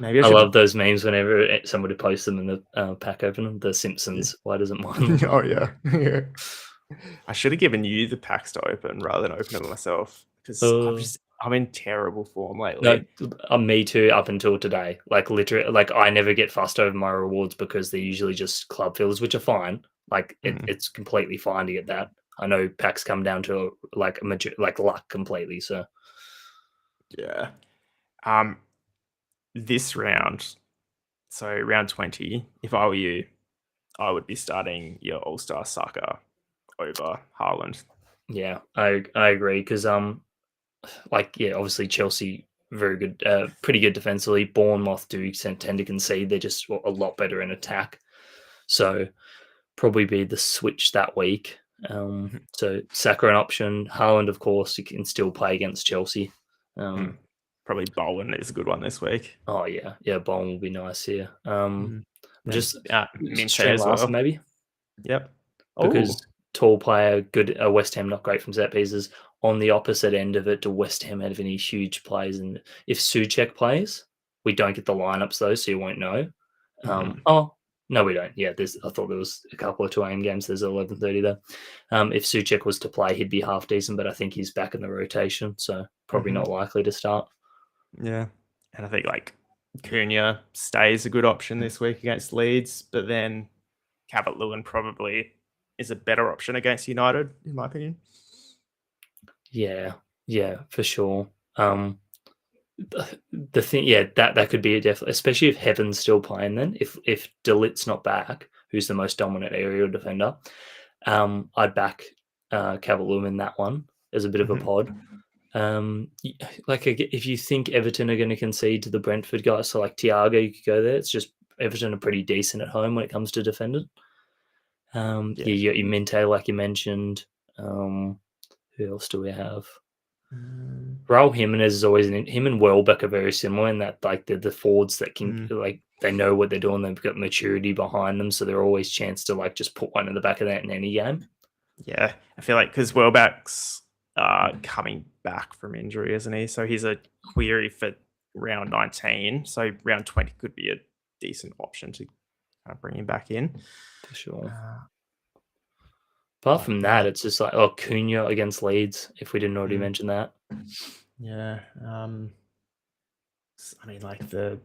Maybe I love those memes whenever somebody posts them in the pack opening. The Simpsons. Why doesn't mine? Oh yeah. I should have given you the packs to open rather than open them myself, because I'm in terrible form lately. No, me too. Up until today, like literally, like I never get fussed over my rewards because they're usually just club fillers, which are fine. Like it's completely fine to get that. I know packs come down to like luck completely. So yeah. This round, so round 20, if I were you, I would be starting your All-Star Saka over Haaland. Yeah, I agree, because obviously Chelsea very good, pretty good defensively. Bournemouth do tend to concede; they're just a lot better in attack. So probably be the switch that week. So Saka an option. Haaland, of course, you can still play against Chelsea. Probably Bowen is a good one this week. Oh yeah, Bowen will be nice here. Just Minche as well, maybe. Yep. Because tall player, good. West Ham not great from set pieces. On the opposite end of it, do West Ham have any huge plays? And if Souček plays, we don't get the lineups though, so you won't know. Oh no, we don't. Yeah, I thought there was a couple of 2 AM games. There's 11:30 there. If Souček was to play, he'd be half decent, but I think he's back in the rotation, so probably not likely to start. Yeah, and I think like Cunha stays a good option this week against Leeds, but then Calvert-Lewin probably is a better option against United, in my opinion. Yeah, for sure. The thing, that could be a definitely, especially if Heaven's still playing. Then, if De Ligt's not back, who's the most dominant aerial defender, I'd back Calvert-Lewin in that one as a bit of a pod. If you think Everton are going to concede to the Brentford guys, so like Thiago, you could go there. It's just Everton are pretty decent at home when it comes to defending. You got your Minte, like you mentioned. Who else do we have? Raul Jimenez is always him and Welbeck are very similar in that like they're the forwards that can like they know what they're doing. They've got maturity behind them, so they're always chance to like just put one in the back of that in any game. Yeah, I feel like because Welbeck's coming back from injury, isn't he? So he's a query for round 19. So round 20 could be a decent option to bring him back in. For sure. Uh, Apart from that, it's just like Cunha against Leeds. If we didn't already mention that, yeah. I mean, like the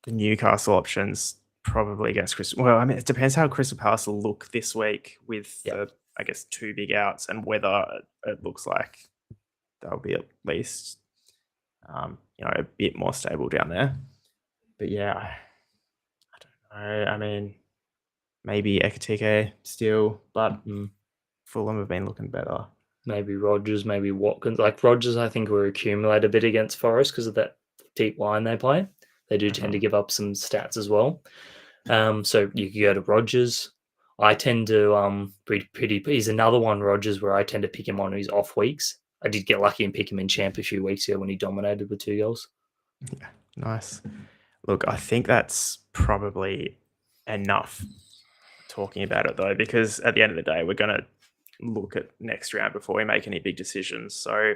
Newcastle options probably against Crystal. Well, I mean, it depends how Crystal Palace will look this week with the, I guess, 2 big outs and whether it looks like they'll be at least, a bit more stable down there. But yeah, I don't know. I mean, maybe Ekatike still, but Fulham have been looking better. Maybe Rodgers, maybe Watkins. Like Rodgers, I think will accumulate a bit against Forest because of that deep line they play. They do tend to give up some stats as well. So you could go to Rodgers. I tend to pretty. He's another one, Rodgers, where I tend to pick him on his off weeks. I did get lucky and pick him in champ a few weeks ago when he dominated with 2 goals. Yeah, nice. Look, I think that's probably enough talking about it though, because at the end of the day, we're going to look at next round before we make any big decisions. So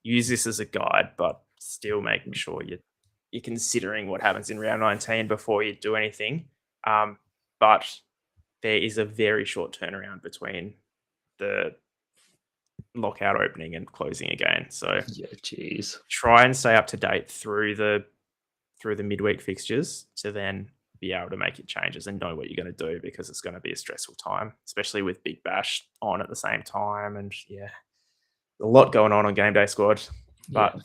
use this as a guide, but still making sure you're considering what happens in round 19 before you do anything. But there is a very short turnaround between the lockout opening and closing again. So yeah, geez, try and stay up to date through the midweek fixtures to then be able to make your changes and know what you're going to do, because it's going to be a stressful time, especially with Big Bash on at the same time. And yeah, a lot going on Game Day squad. But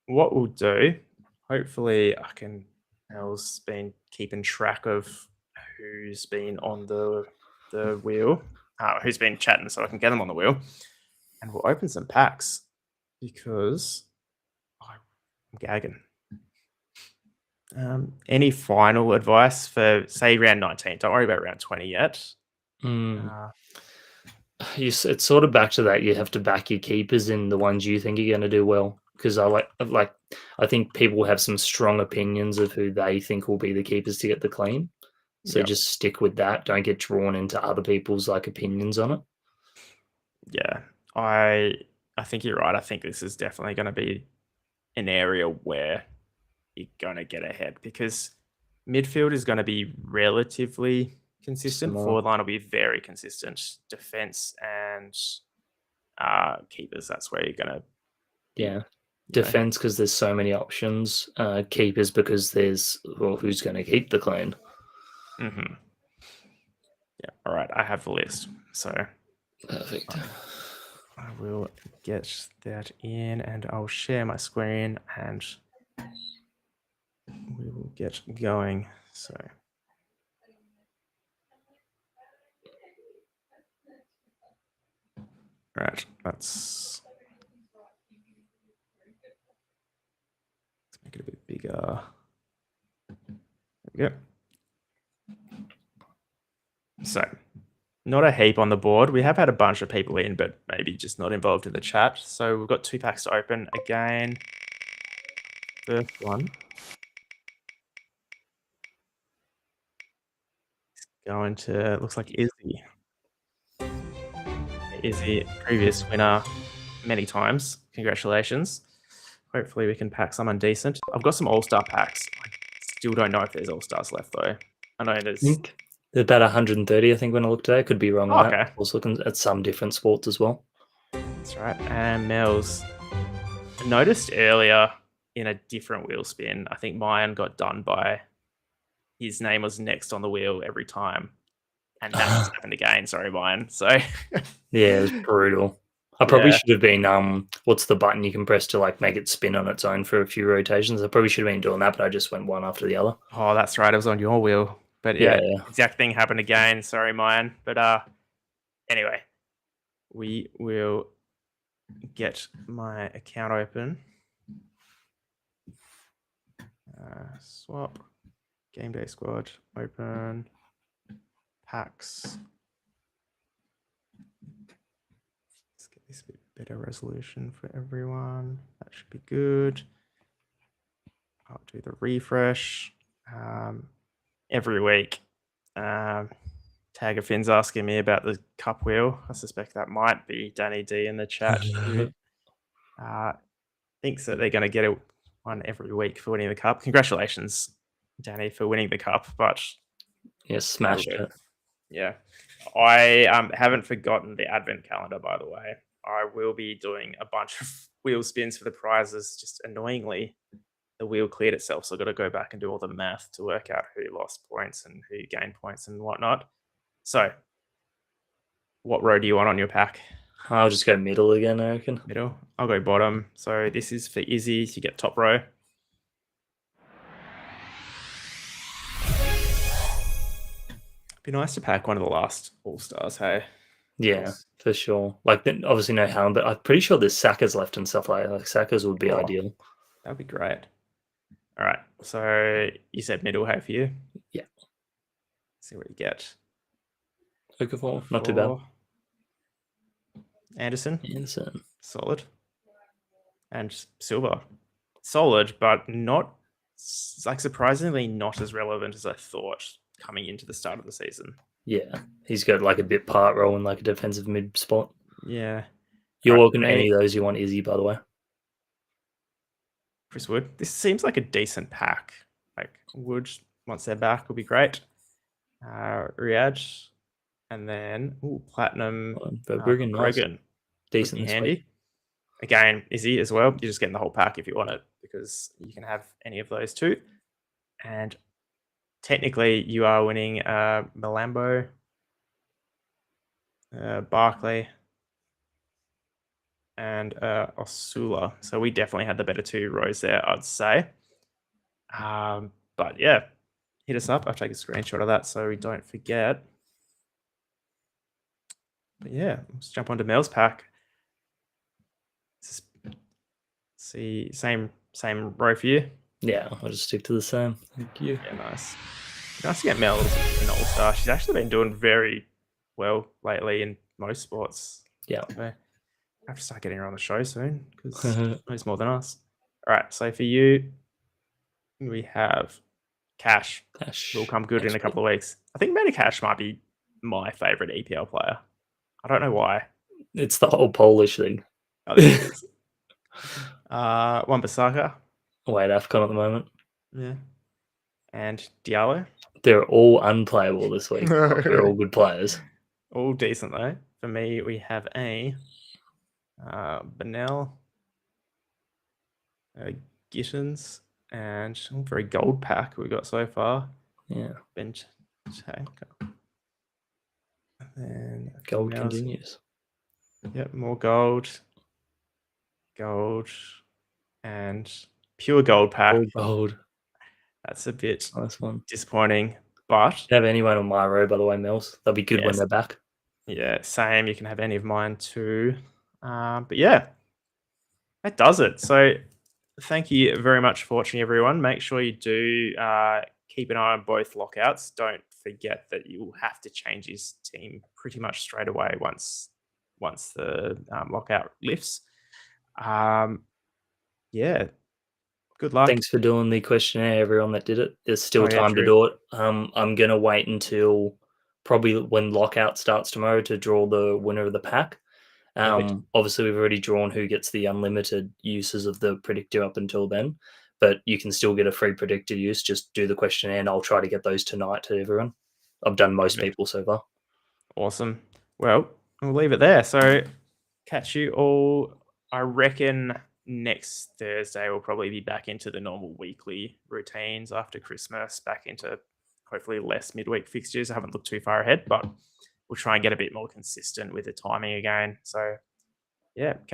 what we'll do, hopefully El's been keeping track of who's been on the wheel, who's been chatting, so I can get them on the wheel. And we'll open some packs because I'm gagging. Any final advice for, say, round 19? Don't worry about round 20 yet. It's sort of back to that. You have to back your keepers in the ones you think are going to do well. Because I think people have some strong opinions of who they think will be the keepers to get the clean. So just stick with that. Don't get drawn into other people's opinions on it. Yeah, I think you're right. I think this is definitely going to be an area where you're going to get ahead, because midfield is going to be relatively consistent. Forward line will be very consistent. Defense and keepers, that's where you're going to. Yeah. Defense because there's so many options. Keepers because there's, who's going to keep the clean? Mm-hmm. Yeah. All right. I have the list. So perfect. I will get that in and I'll share my screen and we will get going. So right, let's make it a bit bigger. There we go. So not a heap on the board. We have had a bunch of people in, but maybe just not involved in the chat. So we've got 2 packs to open again. First one. Going to, looks like Izzy. Izzy, previous winner many times. Congratulations. Hopefully we can pack someone decent. I've got some All-Star packs. I still don't know if there's All-Stars left though. I know there's about 130, I think, when I looked today. Could be wrong on that. I was looking at some different sports as well. That's right. And Mel's, I noticed earlier in a different wheel spin, I think mine got done by, his name was next on the wheel every time. And that's happened again. Sorry, mine. So yeah, it was brutal. I probably should have been, what's the button you can press to make it spin on its own for a few rotations? I probably should have been doing that, but I just went one after the other. Oh, that's right. It was on your wheel. But yeah, exact thing happened again. Sorry, mine. But anyway, we will get my account open. Swap. Game Day squad. Open. Packs. Let's get this a bit better resolution for everyone. That should be good. I'll do the refresh. Every week, Tagger Finn's asking me about the cup wheel. I suspect that might be Danny D in the chat who thinks that they're going to get one every week for winning the cup. Congratulations, Danny, for winning the cup. But Yeah, smashed Nailed it. Yeah. I haven't forgotten the advent calendar, by the way. I will be doing a bunch of wheel spins for the prizes. Just annoyingly, the wheel cleared itself, so I've got to go back and do all the math to work out who lost points and who gained points and whatnot. So, what row do you want on your pack? I'll just go middle again, I reckon. Middle. I'll go bottom. So this is for Izzy. You get top row. Be nice to pack one of the last All Stars. Hey. Yeah, for sure. Like, obviously no Helen, but I'm pretty sure there's Sackers left and stuff like that. Like, Sackers would be Oh. ideal. That'd be great. All right. So you said middle, hey, for you? Yeah. See what you get. Okafor, not too bad. Anderson. Anderson. Solid. And Silver. Solid, but not like surprisingly not as relevant as I thought coming into the start of the season. Yeah, he's got like a bit part role in like a defensive mid spot. Yeah. You're Right, welcome to me- any of those you want, Izzy, by the way. Chris Wood. This seems like a decent pack. Like Wood, once they're back, will be great. Riyadh, and then Platinum. Verbruggen, nice. Grogan. Decent Would be this handy. week. Again, Izzy as well. You're just getting the whole pack if you want it, because you can have any of those two. And technically, you are winning Malambo, Barkley, and Osula. So we definitely had the better two rows there, I'd say. But yeah, hit us up. I'll take a screenshot of that so we don't forget. But yeah, let's jump onto Mel's pack. See, same row for you. Yeah, I'll just stick to the same. Thank you. Yeah, nice. Nice to get Mel an All-Star. She's actually been doing very well lately in most sports. Yeah. So I have to start getting her on the show soon because she knows more than us. All right, so for you, we have Cash. Cash Will come good in a next couple of weeks. I think Meta Cash might be my favorite EPL player. I don't know why. It's the whole Polish thing. I think it is. Wan-Bissaka. Wait, AFCON at the moment. Yeah. And Diallo. They're all unplayable this week. They're all good players. All decent though. For me, we have a Benel, Gittins, and very gold pack we got so far. Yeah. Bench tank. And gold continues. Yep, more gold. Gold. And pure gold pack. Gold. That's a bit nice one. Disappointing. But have anyone on my row, by the way, Mills. They'll be good when they're back. Yeah, same. You can have any of mine too. But yeah, that does it. So thank you very much for watching, everyone. Make sure you do keep an eye on both lockouts. Don't forget that you will have to change his team pretty much straight away once the lockout lifts. Yeah. Good luck. Thanks for doing the questionnaire, everyone that did it. There's still time to do it. I'm going to wait until probably when lockout starts tomorrow to draw the winner of the pack. Obviously, we've already drawn who gets the unlimited uses of the predictor up until then, but you can still get a free predictor use. Just do the questionnaire, and I'll try to get those tonight to everyone. I've done most people so far. Awesome. Well, we'll leave it there. So catch you all, I reckon, next Thursday. We'll probably be back into the normal weekly routines after Christmas, back into hopefully less midweek fixtures. I haven't looked too far ahead, but we'll try and get a bit more consistent with the timing again. So yeah, catch